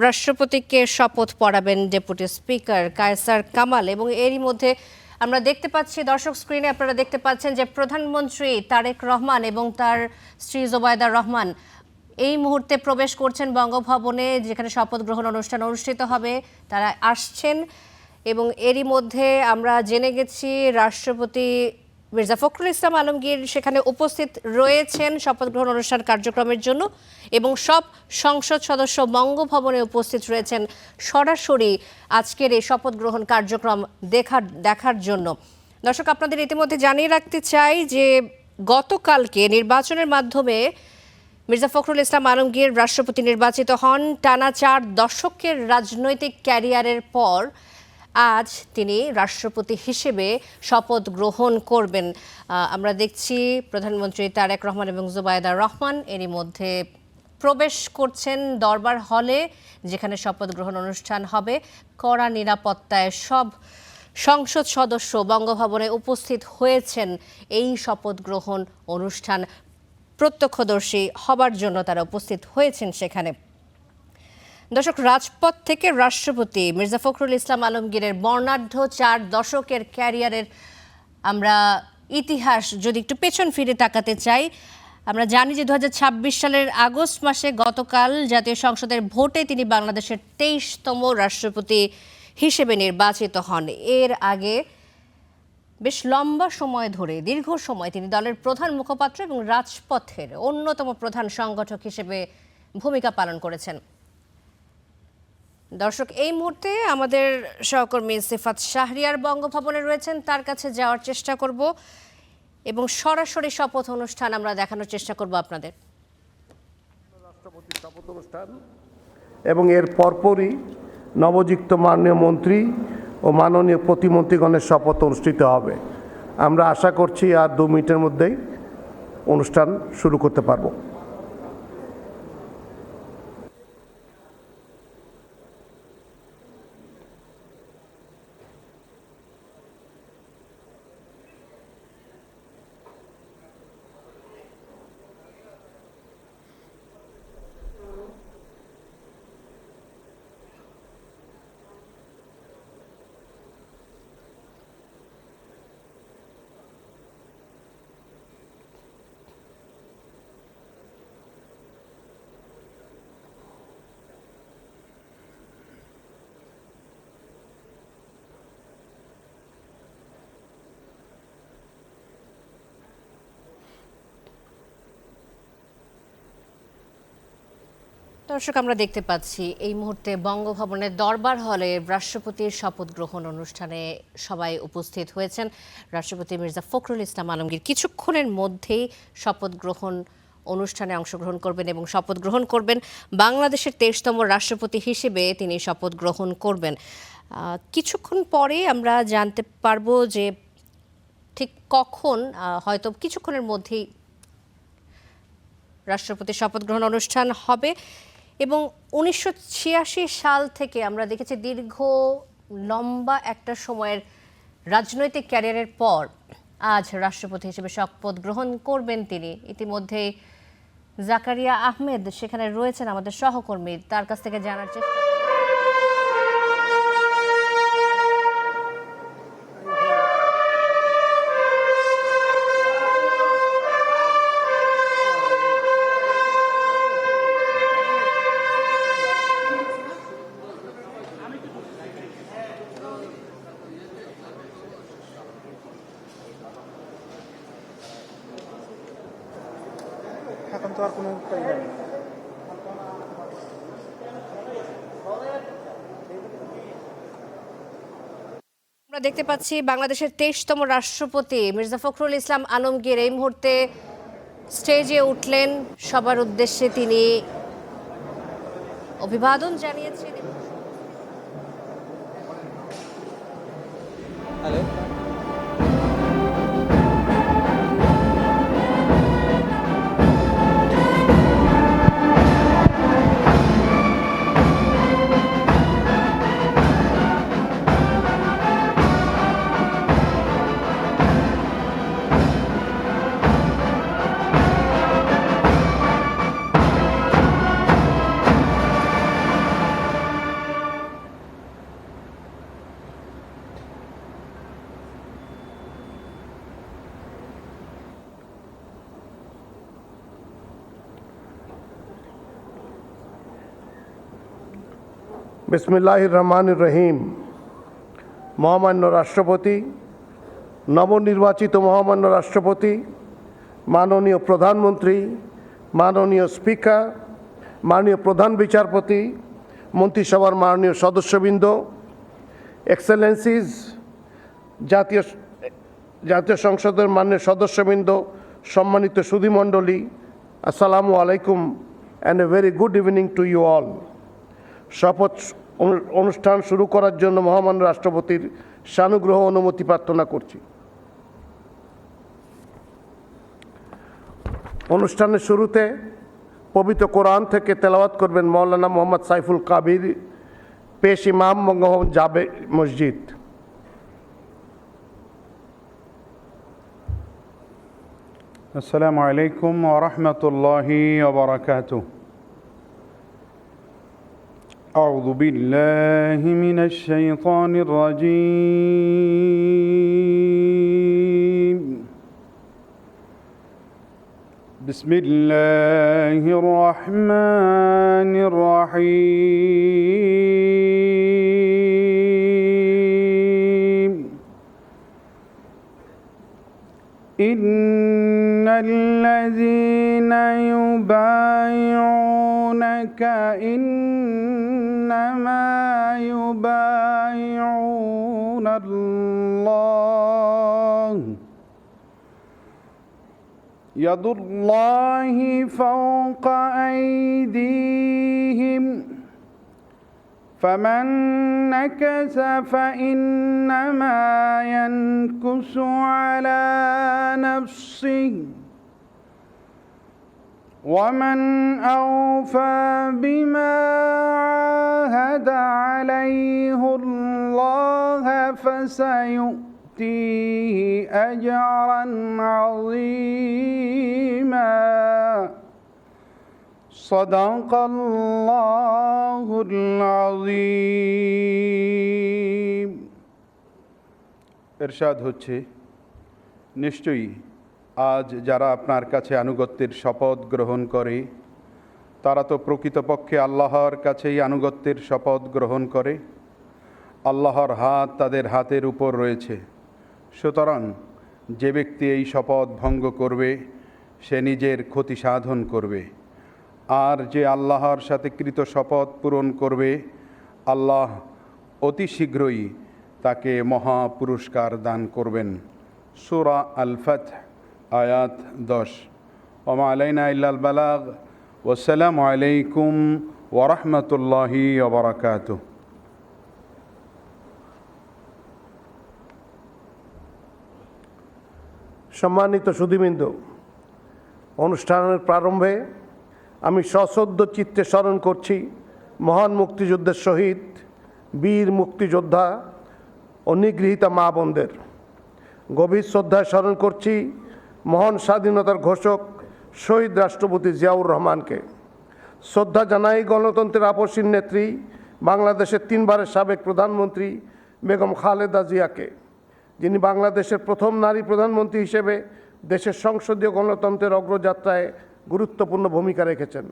রাষ্ট্রপতিকে শপথ পড়াবেন ডেপুটি স্পিকার কায়সার কামাল এবং এরই মধ্যে আমরা দেখতে পাচ্ছি, দর্শক স্ক্রিনে আপনারা দেখতে পাচ্ছেন যে প্রধানমন্ত্রী তারেক রহমান এবং তার স্ত্রী জোবায়দা রহমান এই মুহূর্তে প্রবেশ করছেন বঙ্গভবনে, যেখানে শপথ গ্রহণ অনুষ্ঠান অনুষ্ঠিত হবে। তারা আসছেন এবং এরই মধ্যে আমরা জেনে গেছি রাষ্ট্রপতি মির্জা ফখরুল ইসলাম আলমগীর সেখানে উপস্থিত রয়েছেন শপথ গ্রহণ অনুষ্ঠান কার্যক্রমের জন্য এবং সব সংসদ সদস্য বঙ্গভবনে উপস্থিত রয়েছেন সরাসরি আজকের এই শপথ গ্রহণ কার্যক্রম দেখার জন্য। দর্শক, আপনাদের ইতিমধ্যে জানিয়ে রাখতে চাই যে গতকালকে নির্বাচনের মাধ্যমে মির্জা ফখরুল ইসলাম আলমগীর রাষ্ট্রপতি নির্বাচিত হন। টানা 4 দশকের রাজনৈতিক ক্যারিয়ারের পর আজ তিনি রাষ্ট্রপতি হিসেবে শপথ গ্রহণ করবেন। আমরা দেখছি প্রধানমন্ত্রী তারেক রহমান এবং জোবায়দা রহমান এরই মধ্যে প্রবেশ করছেন দরবার হলে, যেখানে শপথ গ্রহণ অনুষ্ঠান হবে। কড়া নিরাপত্তায় সব সংসদ সদস্য বঙ্গভবনে উপস্থিত হয়েছেন এই শপথ গ্রহণ অনুষ্ঠান প্রত্যক্ষদর্শী হবার জন্য। তারা উপস্থিত হয়েছেন সেখানে। দর্শক, রাজপথ থেকে রাষ্ট্রপতি মির্জা ফখরুল ইসলাম আলমগীরের বর্ণাঢ্য 4 দশকের ক্যারিয়ারের আমরা ইতিহাস যদি একটু পেছন ফিরে তাকাতে চাই, আমরা জানি যে 2026 সালের আগস্ট মাসে গতকাল জাতীয় সংসদের ভোটে তিনি বাংলাদেশের 23তম রাষ্ট্রপতি হিসেবে নির্বাচিত হন। এর আগে বেশ লম্বা সময় ধরে, দীর্ঘ সময় তিনি দলের প্রধান মুখপাত্র এবং রাজপথের অন্যতম প্রধান সংগঠক হিসেবে ভূমিকা পালন করেছেন। দর্শক, এই মুহূর্তে আমাদের সহকর্মী সিফাত শাহরিয়ার বঙ্গভবনে রয়েছেন, তার কাছে যাওয়ার চেষ্টা করব এবং সরাসরি শপথ অনুষ্ঠান আমরা দেখানোর চেষ্টা করব আপনাদের। রাষ্ট্রপতির শপথ অনুষ্ঠান এবং এর পরপরই নবযুক্ত মাননীয় মন্ত্রী ও মাননীয় প্রতিমন্ত্রীগণের শপথ অনুষ্ঠিত হবে। আমরা আশা করছি আর 2 মিনিটের মধ্যেই অনুষ্ঠান শুরু করতে পারবো। দর্শক, আমরা দেখতে পাচ্ছি এই মুহূর্তে বঙ্গভবনের দরবার হলে রাষ্ট্রপতির শপথ গ্রহণ অনুষ্ঠানে সবাই উপস্থিত হয়েছেন। রাষ্ট্রপতি মির্জা ফখরুল ইসলাম আলমগীর কিছুক্ষণের মধ্যেই শপথ গ্রহণ অনুষ্ঠানে অংশগ্রহণ করবেন এবং শপথ গ্রহণ করবেন। বাংলাদেশের 23তম রাষ্ট্রপতি হিসেবে তিনি শপথ গ্রহণ করবেন। কিছুক্ষণ পরে আমরা জানতে পারবো যে ঠিক কখন, হয়তো কিছুক্ষণের মধ্যেই রাষ্ট্রপতির শপথ গ্রহণ অনুষ্ঠান হবে এবং 1986 সাল থেকে আমরা দেখেছি দীর্ঘ লম্বা একটা সময়ের রাজনৈতিক ক্যারিয়ারের পর আজ রাষ্ট্রপতি হিসেবে শপথ গ্রহণ করবেন তিনি। ইতিমধ্যে জাকারিয়া আহমেদ সেখানে রয়েছেন, আমাদের সহকর্মী, তার কাছ থেকে জানার চেষ্টা। এখন তো আর কোনো উপায় নেই। আমরা দেখতে পাচ্ছি বাংলাদেশের 23তম রাষ্ট্রপতি মির্জা ফখরুল ইসলাম আলমগীর এই মুহূর্তে স্টেজে উঠলেন। সবার উদ্দেশ্যে তিনি অভিবাদন জানিয়েছেন। হ্যালো। বিসমিল্লাহির রহমানির রহিম। মহামান্য রাষ্ট্রপতি, নবনির্বাচিত মহামান্য রাষ্ট্রপতি, মাননীয় প্রধানমন্ত্রী, মাননীয় স্পিকার, মাননীয় প্রধান বিচারপতি, মন্ত্রিসভার মাননীয় সদস্যবৃন্দ, এক্সেলেন্সিজ, জাতীয় সংসদের মাননীয় সদস্যবৃন্দ, সম্মানিত সুধীমণ্ডলী, আসসালামু আলাইকুম and a very good evening to you all. শপথ অনুষ্ঠান শুরু করার জন্য মহামান্য রাষ্ট্রপতির সানুগ্রহ অনুমতি প্রার্থনা করছি। অনুষ্ঠানের শুরুতে পবিত্র কোরআন থেকে তেলাওয়াত করবেন মৌলানা মোহাম্মদ সাইফুল কাবির, পেশ ইমাম বঙ্গভবন জামে মসজিদ। আসসালামু আলাইকুম ওয়া রাহমাতুল্লাহি ওয়া বারাকাতুহু। أعوذ بالله من الشيطان الرجيم. بسم الله الرحمن الرحيم. إن الذين يبايعونك إنما يبايعون الله يد الله فوق أيديهم فمن نكث فإنما ينكث على نفسه ومن أوفى بما عاهد عليه الله فسيؤتيه أجرا عظيما صدق الله العظيم. ইরশাদ হচ্ছে, নিশ্চয়ই আজ যারা আপনার কাছে আনুগত্যের শপথ গ্রহণ করে তারা তো প্রকৃতপক্ষে আল্লাহর কাছেই আনুগত্যের শপথ গ্রহণ করে। আল্লাহর হাত তাদের হাতের উপর রয়েছে। সুতরাং যে ব্যক্তি এই শপথ ভঙ্গ করবে সে নিজের ক্ষতি সাধন করবে, আর যে আল্লাহর সাথে কৃত শপথ পূরণ করবে আল্লাহ অতি শীঘ্রই তাকে মহা পুরস্কার দান করবেন। সূরা আল ফাতহ আয়াত 10। ওমা আলাইনা ইল্লাল বালাগ। ওয়াসসালামু আলাইকুম ওয়া রাহমাতুল্লাহি ওয়া বারাকাতুহু। সম্মানিত সুধীবৃন্দ, অনুষ্ঠানের প্রারম্ভে আমি সশ্রদ্ধ চিত্তে স্মরণ করছি মহান মুক্তিযুদ্ধের শহীদ, বীর মুক্তিযোদ্ধা ও নিগৃহীতা মা বোনদের। গভীর শ্রদ্ধায় স্মরণ করছি মহান স্বাধীনতার ঘোষক শহীদ রাষ্ট্রপতি জিয়াউর রহমানকে। শ্রদ্ধা জানাই গণতন্ত্রের আপসীর নেত্রী, বাংলাদেশের 3 বারের সাবেক প্রধানমন্ত্রী বেগম খালেদা জিয়াকে, যিনি বাংলাদেশের প্রথম নারী প্রধানমন্ত্রী হিসেবে দেশের সংসদীয় গণতন্ত্রের অগ্রযাত্রায় গুরুত্বপূর্ণ ভূমিকা রেখেছেন।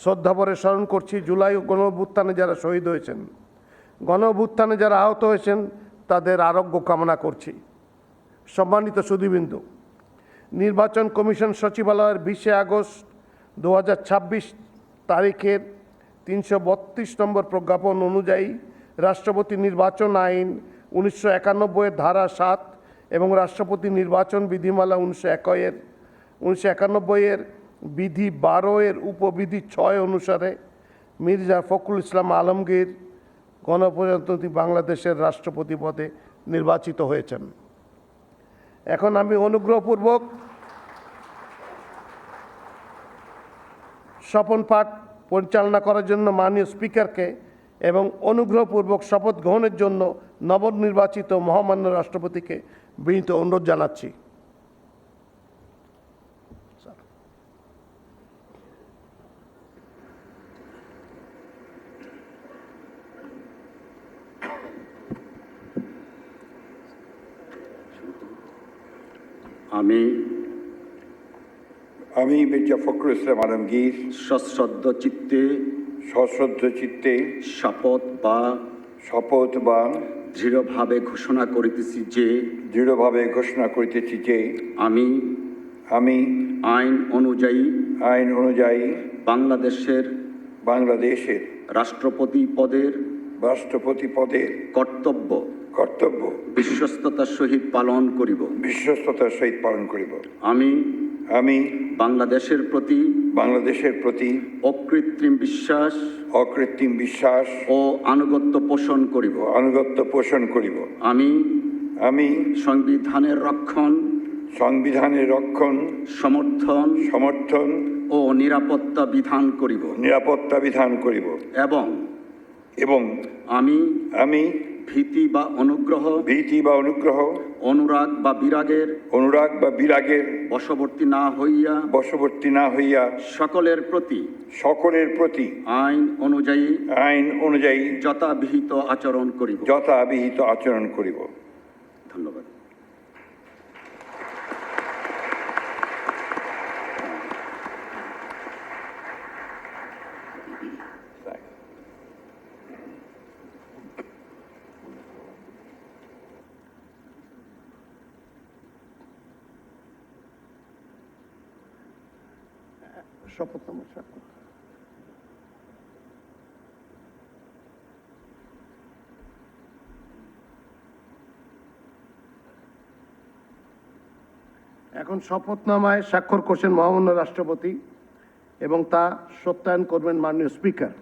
শ্রদ্ধাভরে স্মরণ করছি জুলাই গণ অভ্যুত্থানে যারা শহীদ হয়েছেন, গণ অভ্যুত্থানে যারা আহত হয়েছেন, তাদের আরোগ্য কামনা করছি। সম্মানিত সুধীবৃন্দ, নির্বাচন কমিশন সচিবালয়ের 20 আগস্ট 2026 তারিখের 332 নম্বর প্রজ্ঞাপন অনুযায়ী রাষ্ট্রপতি নির্বাচন আইন 1991 এর ধারা 7 এবং রাষ্ট্রপতি নির্বাচন বিধিমালা 1991 এর বিধি 12 এর উপবিধি 6 অনুসারে মির্জা ফখরুল ইসলাম আলমগীর গণপ্রজাতন্ত্রী বাংলাদেশের রাষ্ট্রপতি পদে নির্বাচিত হয়েছেন। এখন আমি অনুগ্রহপূর্বক শপথ পাঠ পরিচালনা করার জন্য মাননীয় স্পিকারকে এবং অনুগ্রহপূর্বক শপথ গ্রহণের জন্য নবনির্বাচিত মহামান্য রাষ্ট্রপতিকে বিনীত অনুরোধ জানাচ্ছি। আমি মির্জা ফখরুল ইসলাম আলমগীর সশ্রদ্ধ চিত্তে শপথ বা দৃঢ়ভাবে ঘোষণা করিতেছি যে আমি আইন অনুযায়ী বাংলাদেশের রাষ্ট্রপতি পদের কর্তব্য বিশ্বস্ততার সহিত পালন করিব। আমি বাংলাদেশের প্রতি অকৃত্রিম বিশ্বাস ও আনুগত্য পোষণ করিব। আমি সংবিধানের রক্ষণ সমর্থন ও নিরাপত্তা বিধান করিব এবং আমি ভীতি বা অনুগ্রহ অনুরাগ বা বিরাগের বশবর্তী না হইয়া সকলের প্রতি আইন অনুযায়ী যথাবিহিত আচরণ করিব। ধন্যবাদ। শপথনামা স্বাক্ষর। এখন শপথনামায় স্বাক্ষর করছেন মহামান্য রাষ্ট্রপতি এবং তা সত্যায়ন করবেন মাননীয় স্পিকার।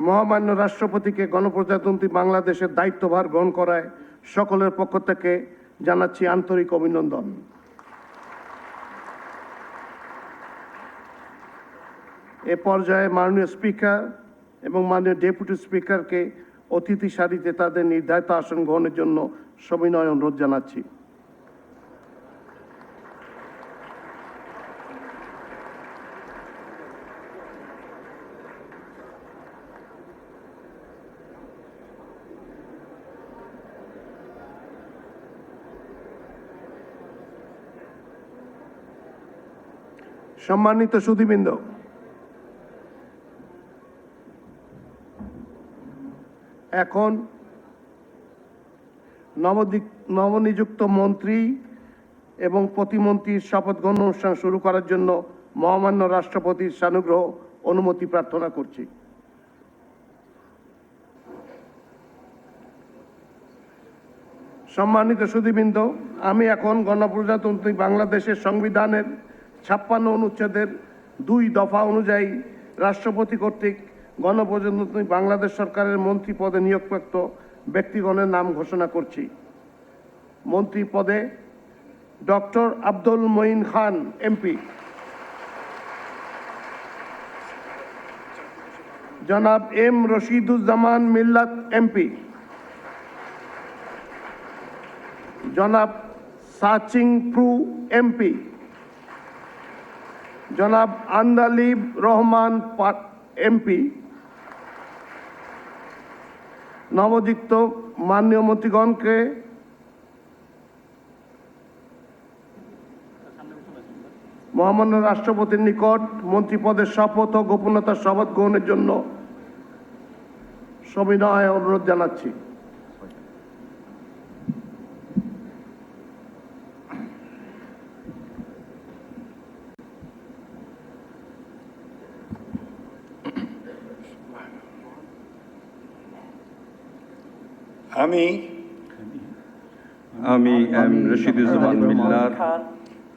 মহামান্য রাষ্ট্রপতিকে গণপ্রজাতন্ত্রী বাংলাদেশের দায়িত্বভার গ্রহণ করায় সকলের পক্ষ থেকে জানাচ্ছি আন্তরিক অভিনন্দন। এ পর্যায়ে মাননীয় স্পিকার এবং মাননীয় ডেপুটি স্পিকারকে অতিথি সারিতে তাদের নির্ধারিত আসন গ্রহণের জন্য সবিনয় অনুরোধ জানাচ্ছি। সম্মানিত সুধীবৃন্দ, এখন নবনিযুক্ত মন্ত্রী এবং প্রতিমন্ত্রীর শপথ গ্রহণ অনুষ্ঠান শুরু করার জন্য মহামান্য রাষ্ট্রপতির সানুগ্রহ অনুমতি প্রার্থনা করছি। সম্মানিত সুধীবৃন্দ, আমি এখন গণপ্রজাতন্ত্রী বাংলাদেশের সংবিধানের 56 অনুচ্ছেদের 2 দফা অনুযায়ী রাষ্ট্রপতি কর্তৃক গণপ্রজাতন্ত্রী বাংলাদেশ সরকারের মন্ত্রী পদে নিয়োগপ্রাপ্ত ব্যক্তিগণের নাম ঘোষণা করছি। মন্ত্রী পদে ডক্টর আব্দুল মঈন খান এমপি, জনাব এম রশিদুজ্জামান মিল্লাত এমপি, জনাব সাচিং প্রু এমপি, জনাব আন্দালিব রহমান এমপি। নবযুক্ত মাননীয় মন্ত্রীগণকে মহামান্য রাষ্ট্রপতির নিকট মন্ত্রী পদের শপথ ও গোপনীয়তার শপথ গ্রহণের জন্য সবিনয় অনুরোধ জানাচ্ছি। আমি এম রশিদুজ্জামান মিল্লাত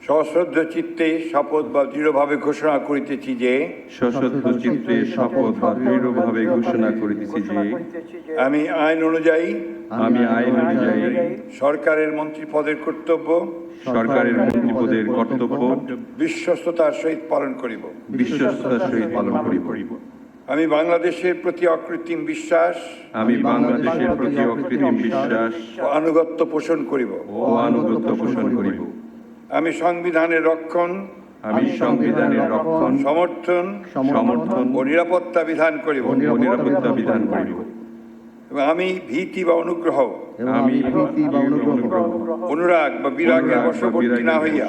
সশ্রদ্ধ চিত্তে শপথ বা দৃঢ়ভাবে ঘোষণা করিতেছি যে আমি আইন অনুযায়ী সরকারের মন্ত্রী পদের কর্তব্য বিশ্বস্ততার সহিত পালন করিব। আমি বাংলাদেশের প্রতি অকৃত্রিম বিশ্বাস ও আনুগত্য পোষণ করিব। আমি সংবিধানের রক্ষণ সমর্থন ও নিরাপত্তা বিধান করিব। এবং আমি ভীতি বা অনুগ্রহ অনুরাগ বা বিরাগের বশবর্তী না হইয়া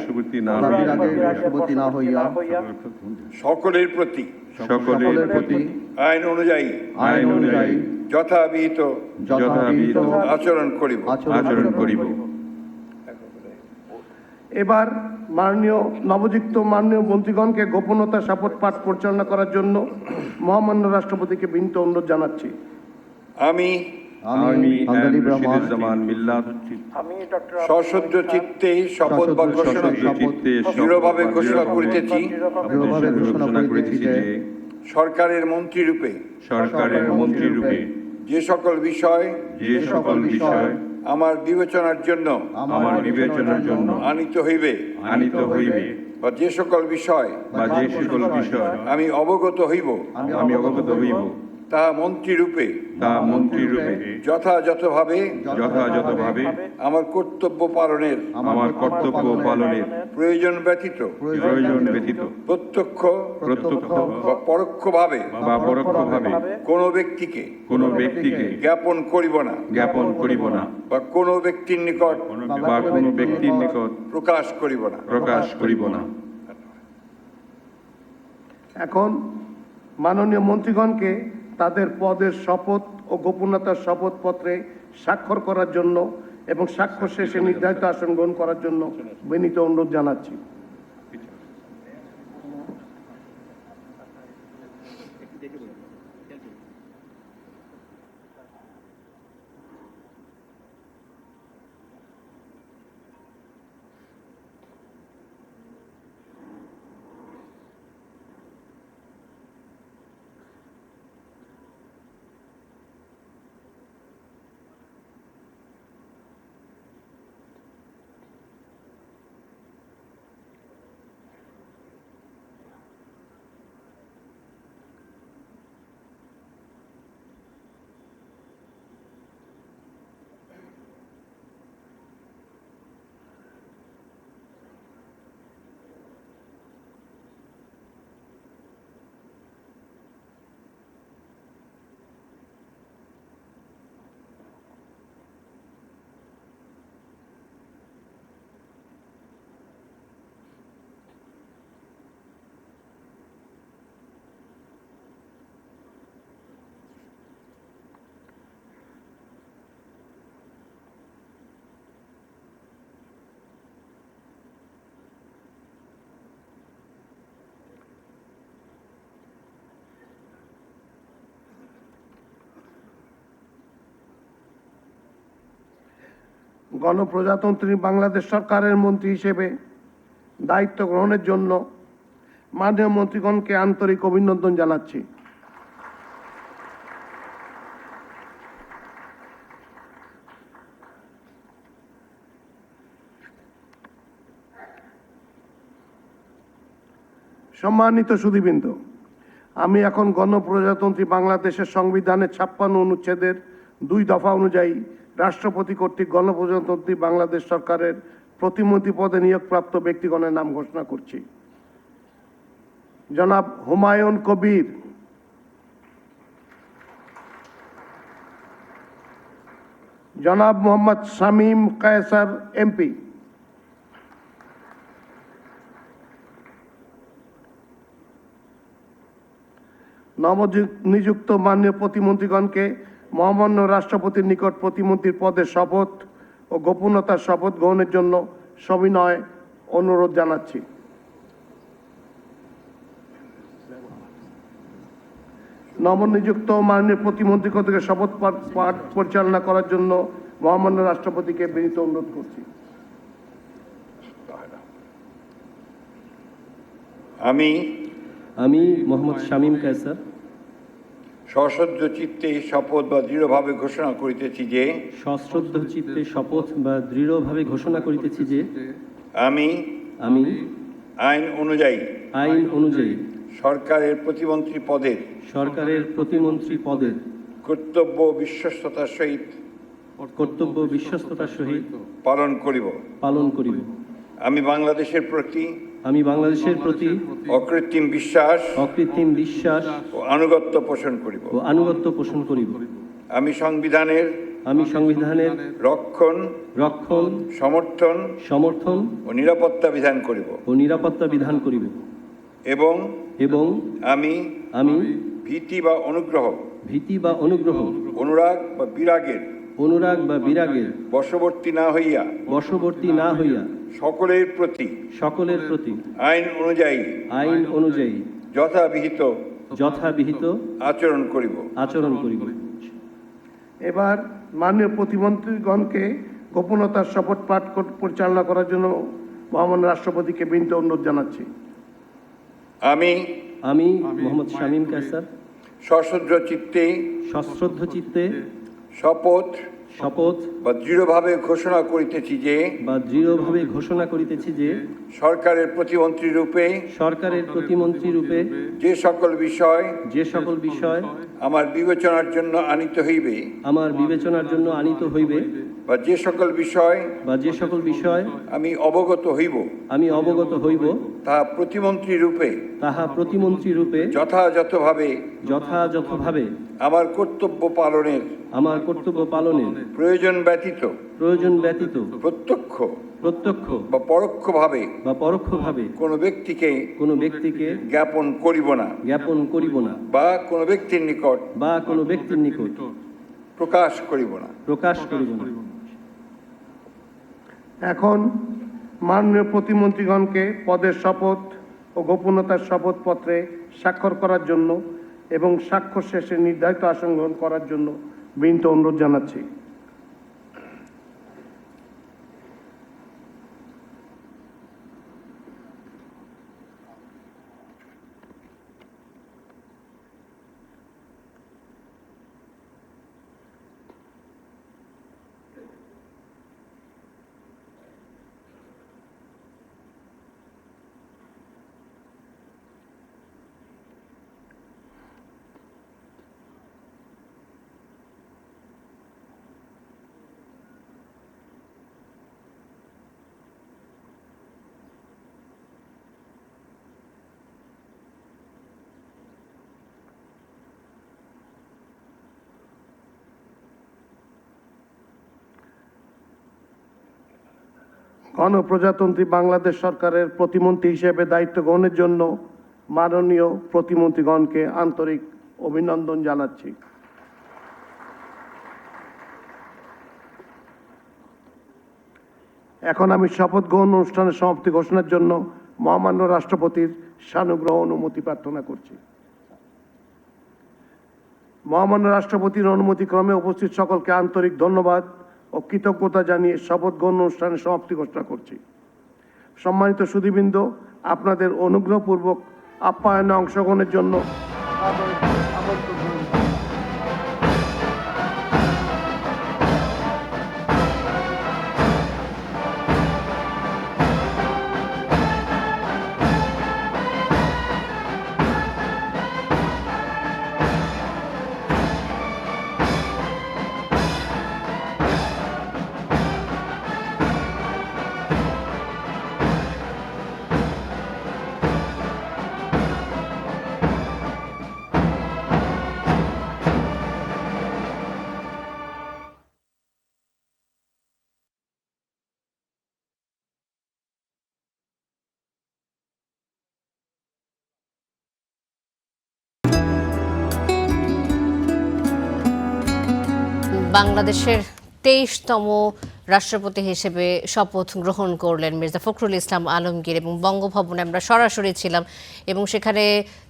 সকলের প্রতি আইন অনুযায়ী যথাবিহিত আচরণ করিব। এবার নবযুক্ত মাননীয় মন্ত্রীগণকে গোপনীয়তা শপথ পাঠ পরিচালনা করার জন্য মহামান্য রাষ্ট্রপতিকে বিনীত অনুরোধ জানাচ্ছি। আমি সশ্রদ্ধ চিত্তে শপথ বা ঘোষণা দৃঢ়ভাবে ঘোষণা করিতেছি যে সরকারের মন্ত্রী রূপে যে সকল বিষয় আমার বিবেচনার জন্য আনিত হইবে বা যে সকল বিষয় আমি অবগত হইব তাহা মন্ত্রী রূপে যথাযথভাবে আমার কর্তব্য পালনের প্রয়োজন ব্যতীত প্রত্যক্ষ বা পরোক্ষভাবে কোনো ব্যক্তিকে জ্ঞাপন করিব না বা কোনো ব্যক্তির নিকট প্রকাশ করিব না। এখন মাননীয় মন্ত্রীগণকে তাদের পদের শপথ ও গোপনীয়তার শপথপত্রে স্বাক্ষর করার জন্য এবং স্বাক্ষর শেষে নির্ধারিত আসন গ্রহণ করার জন্য বিনীত অনুরোধ জানাচ্ছি। গণপ্রজাতন্ত্রী বাংলাদেশ সরকারের মন্ত্রী হিসেবে দায়িত্ব গ্রহণের জন্য মাননীয় মন্ত্রীগণকে আন্তরিক অভিনন্দন জানাচ্ছি। সম্মানিত সুধীবৃন্দ, আমি এখন গণপ্রজাতন্ত্রী বাংলাদেশের সংবিধানের 56 অনুচ্ছেদের 2 দফা অনুযায়ী রাষ্ট্রপতি কর্তৃক গণপ্রজাতন্ত্রী বাংলাদেশ সরকারের প্রতিমন্ত্রী পদে নিয়োগপ্রাপ্ত ব্যক্তিগণের নাম ঘোষণা করছি। জনাব হুমায়ুন কবির, জনাব মোহাম্মদ শামীম কায়সার এমপি, নবনিযুক্ত মাননীয় প্রতিমন্ত্রীগণকে মহামান্য রাষ্ট্রপতির নিকট প্রতিমন্ত্রীর পদের শপথ ও গোপনীয়তার শপথ গ্রহণের জন্য সবিনয় অনুরোধ জানাচ্ছি। নবনিযুক্ত মাননীয় প্রতিমন্ত্রী কর্তৃক শপথ পাঠ পরিচালনা করার জন্য মহামান্য রাষ্ট্রপতিকে বিনীত অনুরোধ করছি। আমি মোহাম্মদ শামীম কায়সার সশ্রদ্ধ চিত্তে শপথ বা দৃঢ়ভাবে ঘোষণা করিতেছি যে সশ্রদ্ধ চিত্তে শপথ বা দৃঢ়ভাবে ঘোষণা করিতেছি যে আমি আইন অনুযায়ী সরকারের প্রতিমন্ত্রী পদের কর্তব্য বিশ্বস্ততার সহিত পালন করিব। আমি বাংলাদেশের প্রতি অকৃত্রিম বিশ্বাস ও আনুগত্য পোষণ করিব। আমি সংবিধানের রক্ষণ সমর্থন ও নিরাপত্তা বিধান করিব এবং আমি ভীতি বা অনুগ্রহ অনুরাগ বা বিরাগের বশবর্তী না হইয়া সকলের প্রতি আইন অনুযায়ী যথাবিহিত আচরণ করিব। এবার মাননীয় প্রতিমন্ত্রীগণকে গোপনীয়তার শপথ পাঠ পরিচালনা করার জন্য মহামান্য রাষ্ট্রপতিকে বিনীত অনুরোধ জানাচ্ছি। আমি মোহাম্মদ শামীম কায়সার সশ্রদ্ধ চিত্তে শপথ বা দৃঢ়ভাবে ঘোষণা করিতেছি যে সরকারের প্রতিমন্ত্রী রূপে যে সকল বিষয় আমার বিবেচনার জন্য আনিত হইবে বা যে সকল বিষয় আমি অবগত হইব তাহা প্রতিমন্ত্রী রূপে যথাযথভাবে আমার কর্তব্য পালনের প্রয়োজন ব্যতীত প্রত্যক্ষ বা পরোক্ষভাবে কোনো ব্যক্তিকে জ্ঞাপন করিব না বা কোনো ব্যক্তির নিকট প্রকাশ করিব না। এখন মাননীয় প্রতিমন্ত্রীগণকে পদের শপথ ও গোপনীয়তার শপথপত্রে স্বাক্ষর করার জন্য এবং স্বাক্ষর শেষে নির্ধারিত আসন গ্রহণ করার জন্য বিনীত অনুরোধ জানাচ্ছি। গণপ্রজাতন্ত্রী বাংলাদেশ সরকারের প্রতিমন্ত্রী হিসেবে দায়িত্ব গ্রহণের জন্য মাননীয় প্রতিমন্ত্রীগণকে আন্তরিক অভিনন্দন জানাচ্ছি। এখন আমি শপথ গ্রহণ অনুষ্ঠানের সমাপ্তি ঘোষণার জন্য মহামান্য রাষ্ট্রপতির সানুগ্রহ অনুমতি প্রার্থনা করছি। মহামান্য রাষ্ট্রপতির অনুমতিক্রমে উপস্থিত সকলকে আন্তরিক ধন্যবাদ ও কৃতজ্ঞতা জানিয়ে শপথ গ্রহণ অনুষ্ঠানের সমাপ্তি ঘোষণা করছি। সম্মানিত সুধীবৃন্দ, আপনাদের অনুগ্রহপূর্বক আপ্যায়নে অংশগ্রহণের জন্য আমন্ত্রণ জানাই। বাংলাদেশের 23তম রাষ্ট্রপতি হিসেবে শপথ গ্রহণ করলেন মির্জা ফখরুল ইসলাম আলমগীর এবং বঙ্গভবনে আমরা সরাসরি ছিলাম এবং সেখানে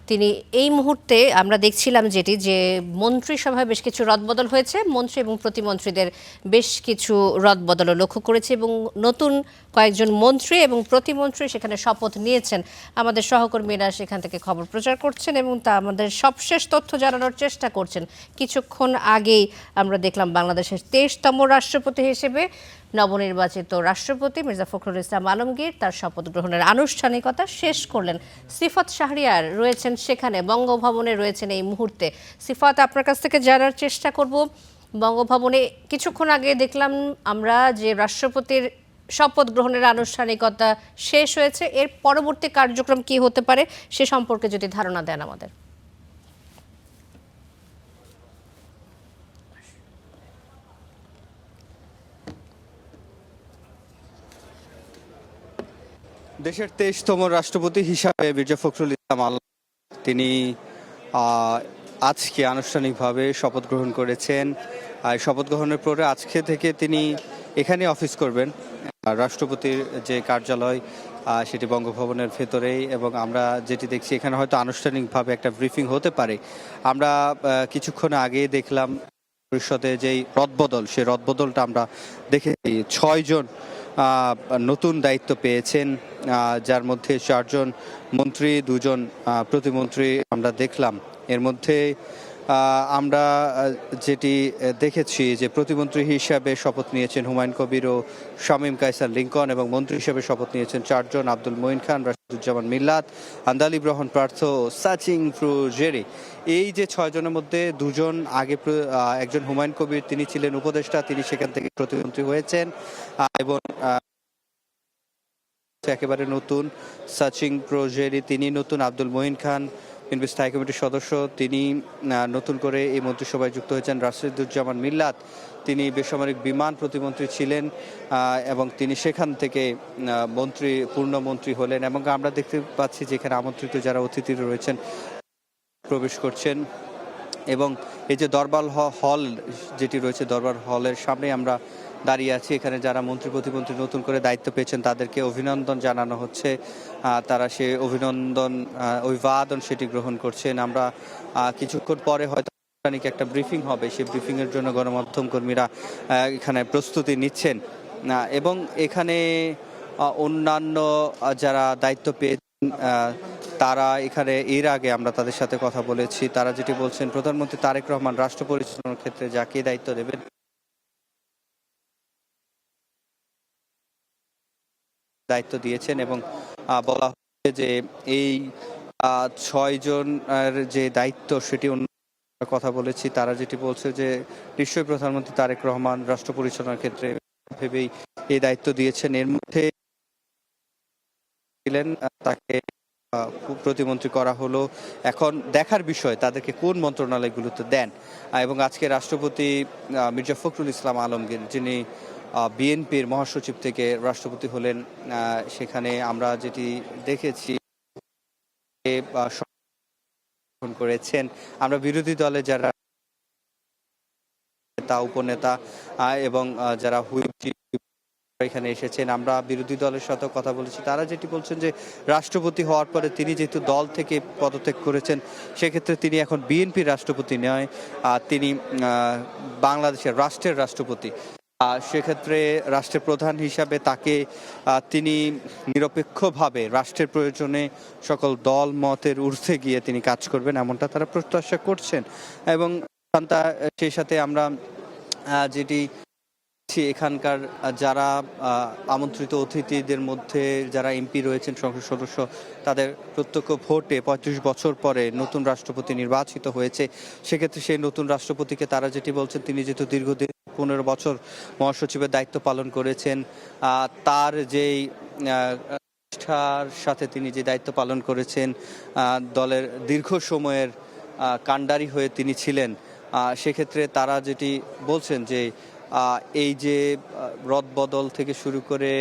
তিনি এই মুহূর্তে আমরা দেখছিলাম যেটি যে মন্ত্রিসভায় বেশ কিছু রদবদল হয়েছে, মন্ত্রী এবং প্রতিমন্ত্রীদের বেশ কিছু রদবদলও লক্ষ্য করেছে এবং নতুন কয়েকজন মন্ত্রী এবং প্রতিমন্ত্রী সেখানে শপথ নিয়েছেন। আমাদের সহকর্মীরা সেখান থেকে খবর প্রচার করছেন এবং তা আমাদের সবশেষ তথ্য জানানোর চেষ্টা করছেন। কিছুক্ষণ আগেই আমরা দেখলাম বাংলাদেশের 23তম রাষ্ট্রপতি হিসেবে নবনির্বাচিত রাষ্ট্রপতি মির্জা ফখরুল ইসলাম আলমগীর তার শপথ গ্রহণের আনুষ্ঠানিকতা শেষ করলেন। সিফাত শাহরিয়ার রয়েছেন সেখানে, বঙ্গভবনে রয়েছেন এই মুহূর্তে। সিফাত, আপনার কাছ থেকে জানার চেষ্টা করব, বঙ্গভবনে কিছুক্ষণ আগে দেখলাম আমরা যে রাষ্ট্রপতির শপথ গ্রহণের আনুষ্ঠানিকতা শেষ হয়েছে, এর পরবর্তী কার্যক্রম কি হতে পারে সে সম্পর্কে যদি ধারণা দেন আমাদের। দেশের 23তম রাষ্ট্রপতি হিসাবে মির্জা ফখরুল ইসলাম আলমগীর তিনি আজকে আনুষ্ঠানিকভাবে শপথ গ্রহণ করেছেন। শপথ গ্রহণের পরে আজকে থেকে তিনি এখানে অফিস করবেন, রাষ্ট্রপতির যে কার্যালয় সেটি বঙ্গভবনের ভেতরেই, এবং আমরা যেটি দেখছি এখানে হয়তো আনুষ্ঠানিকভাবে একটা ব্রিফিং হতে পারে। আমরা কিছুক্ষণ আগে দেখলাম পরিষদে যেই রদবদল, সেই রদবদলটা আমরা দেখেছি। 6 জন নতুন দায়িত্ব পেয়েছেন, যার মধ্যে 4 জন মন্ত্রী, 2 জন প্রতিমন্ত্রী আমরা দেখলাম। এর মধ্যে আমরা যেটি দেখেছি যে প্রতিমন্ত্রী হিসাবে শপথ নিয়েছেন হুমায়ুন কবির ও শামীম কায়সার লিঙ্কন, এবং মন্ত্রী হিসেবে শপথ নিয়েছেন 4 জন, আব্দুল মঈন খান, রাশিদুজ্জামান মিল্লাত, আন্দালিব রহমান পার্থ, সাচিং প্রুজেরি। এই যে 6 জনের মধ্যে 2 জন আগে, একজন হুমায়ুন কবির তিনি ছিলেন উপদেষ্টা, তিনি সেখান থেকে প্রতিমন্ত্রী হয়েছেন, এবং একেবারে নতুন সাচিং প্রোজেরি তিনি নতুন, আব্দুল মঈন খান বিএনপি স্থায়ী কমিটির সদস্য, তিনি নতুন করে এই মন্ত্রিসভায় যুক্ত হয়েছেন। রাশিদুজ্জামান মিল্লাত তিনি বেসামরিক বিমান প্রতিমন্ত্রী ছিলেন এবং তিনি সেখান থেকে পূর্ণমন্ত্রী হলেন। এবং আমরা দেখতে পাচ্ছি যে এখানে আমন্ত্রিত যারা অতিথি রয়েছেন প্রবেশ করছেন, এবং এই যে দরবার হল যেটি রয়েছে, দরবার হলের সামনে আমরা দাঁড়িয়ে আছি। এখানে যারা মন্ত্রী প্রতিমন্ত্রী নতুন করে দায়িত্ব পেয়েছেন তাদেরকে অভিনন্দন জানানো হচ্ছে, তারা সে অভিবাদন সেটি গ্রহণ করছেন। আমরা কিছুক্ষণ পরে হয়তো একটা ব্রিফিং হবে, সেই ব্রিফিং এর জন্য গণমাধ্যম কর্মীরা এখানে প্রস্তুতি নিচ্ছেন, এবং এখানে অন্যান্য যারা দায়িত্ব পেয়েছেন তারা এখানে এর আগে আমরা তাদের সাথে কথা বলেছি। তারা যেটি বলছেন, প্রধানমন্ত্রী তারেক রহমান রাষ্ট্র পরিচালনার ক্ষেত্রে যাকে দায়িত্ব দেবেন দায়িত্ব দিয়েছেন, এবং বলা হচ্ছে যে এই 6 জনের যে দায়িত্ব সেটি কথা বলেছি। তারা যেটি বলছে যে নিশ্চয়ই প্রধানমন্ত্রী তারেক রহমান রাষ্ট্র পরিচালনার ক্ষেত্রে ভেবেই এই দায়িত্ব দিয়েছেন। এর মধ্যে তাকে প্রতিমন্ত্রী করা হলো। এখন দেখার বিষয় তাদেরকে কোন মন্ত্রণালয়গুলোতে দেন। এবং আজকে রাষ্ট্রপতি মির্জা ফখরুল ইসলাম আলমগীর, যিনি বিএনপির মহাসচিব থেকে রাষ্ট্রপতি হলেন, সেখানে আমরা যেটি দেখেছি করেছেন। আমরা বিরোধী দলে যারা নেতা, উপনেতা এবং যারা হুইপ এখানে এসেছেন, আমরা বিরোধী দলের সাথে কথা বলেছি। তারা যেটি বলছেন যে রাষ্ট্রপতি হওয়ার পরে তিনি যেহেতু দল থেকে পদত্যাগ করেছেন, সেক্ষেত্রে তিনি এখন বিএনপির রাষ্ট্রপতি নয়, তিনি বাংলাদেশের রাষ্ট্রের রাষ্ট্রপতি। সেক্ষেত্রে রাষ্ট্রের প্রধান হিসাবে তাকে তিনি নিরপেক্ষভাবে রাষ্ট্রের প্রয়োজনে সকল দল মতের ঊর্ধ্বে গিয়ে তিনি কাজ করবেন, এমনটা তারা প্রত্যাশা করছেন। এবং সেই সাথে আমরা যেটি এখানকার যারা আমন্ত্রিত অতিথিদের মধ্যে যারা এমপি রয়েছেন, সংসদ সদস্য, তাদের প্রত্যক্ষ ভোটে ৩৫ বছর পরে নতুন রাষ্ট্রপতি নির্বাচিত হয়েছে। সেক্ষেত্রে সেই নতুন রাষ্ট্রপতিকে তারা যেটি বলছেন, তিনি যেহেতু দীর্ঘদিন ১৫ বছর মহাসচিবের দায়িত্ব পালন করেছেন, তার যেই নিষ্ঠার সাথে তিনি যে দায়িত্ব পালন করেছেন, দলের দীর্ঘ সময়ের কাণ্ডারি হয়ে তিনি ছিলেন, সেক্ষেত্রে তারা যেটি বলছেন যে এই যে রদবদল থেকে শুরু করে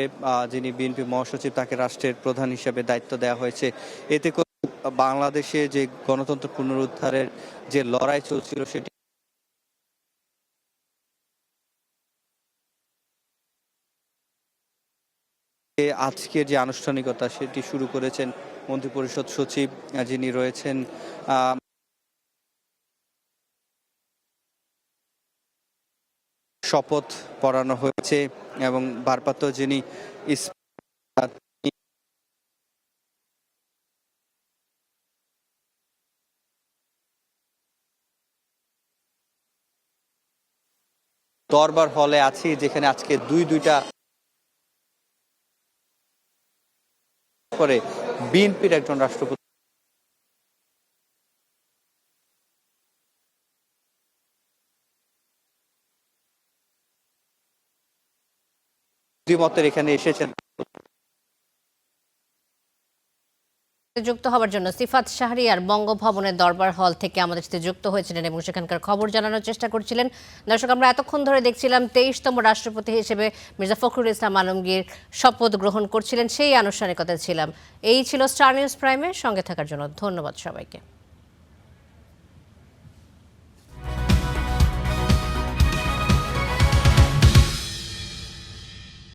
যিনি বিএনপি মহাসচিব, তাকে রাষ্ট্রের প্রধান হিসেবে দায়িত্ব দেওয়া হয়েছে, এতে করে বাংলাদেশে যে গণতন্ত্র পুনরুদ্ধারের যে লড়াই চলছিল সেটি আজকের যে আনুষ্ঠানিকতা সেটি শুরু করেছেন মন্ত্রিপরিষদ সচিব যিনি রয়েছেন। শপথ পড়ানো হয়েছে এবং ভারপ্রাপ্ত যিনি দরবার হলে আছি, যেখানে আজকে দুইটা করে বিএনপির একজন রাষ্ট্রপতি মতের এখানে এসেছেন। যুক্ত হওয়ার জন্য সিফাত শাহরিয়ার বঙ্গভবনের দরবার হল থেকে আমাদের সাথে যুক্ত হয়েছিলেন এবং সেখানকার খবর জানানোর চেষ্টা করছিলেন। দর্শক, আমরা এতক্ষণ ধরে দেখছিলাম 23তম রাষ্ট্রপতি হিসেবে মির্জা ফখরুল ইসলাম আলমগীর শপথ গ্রহণ করছিলেন, সেই আনুষ্ঠানিকতা ছিলাম। এই ছিল স্টার নিউজ প্রাইমের সঙ্গে থাকার জন্য ধন্যবাদ সবাইকে।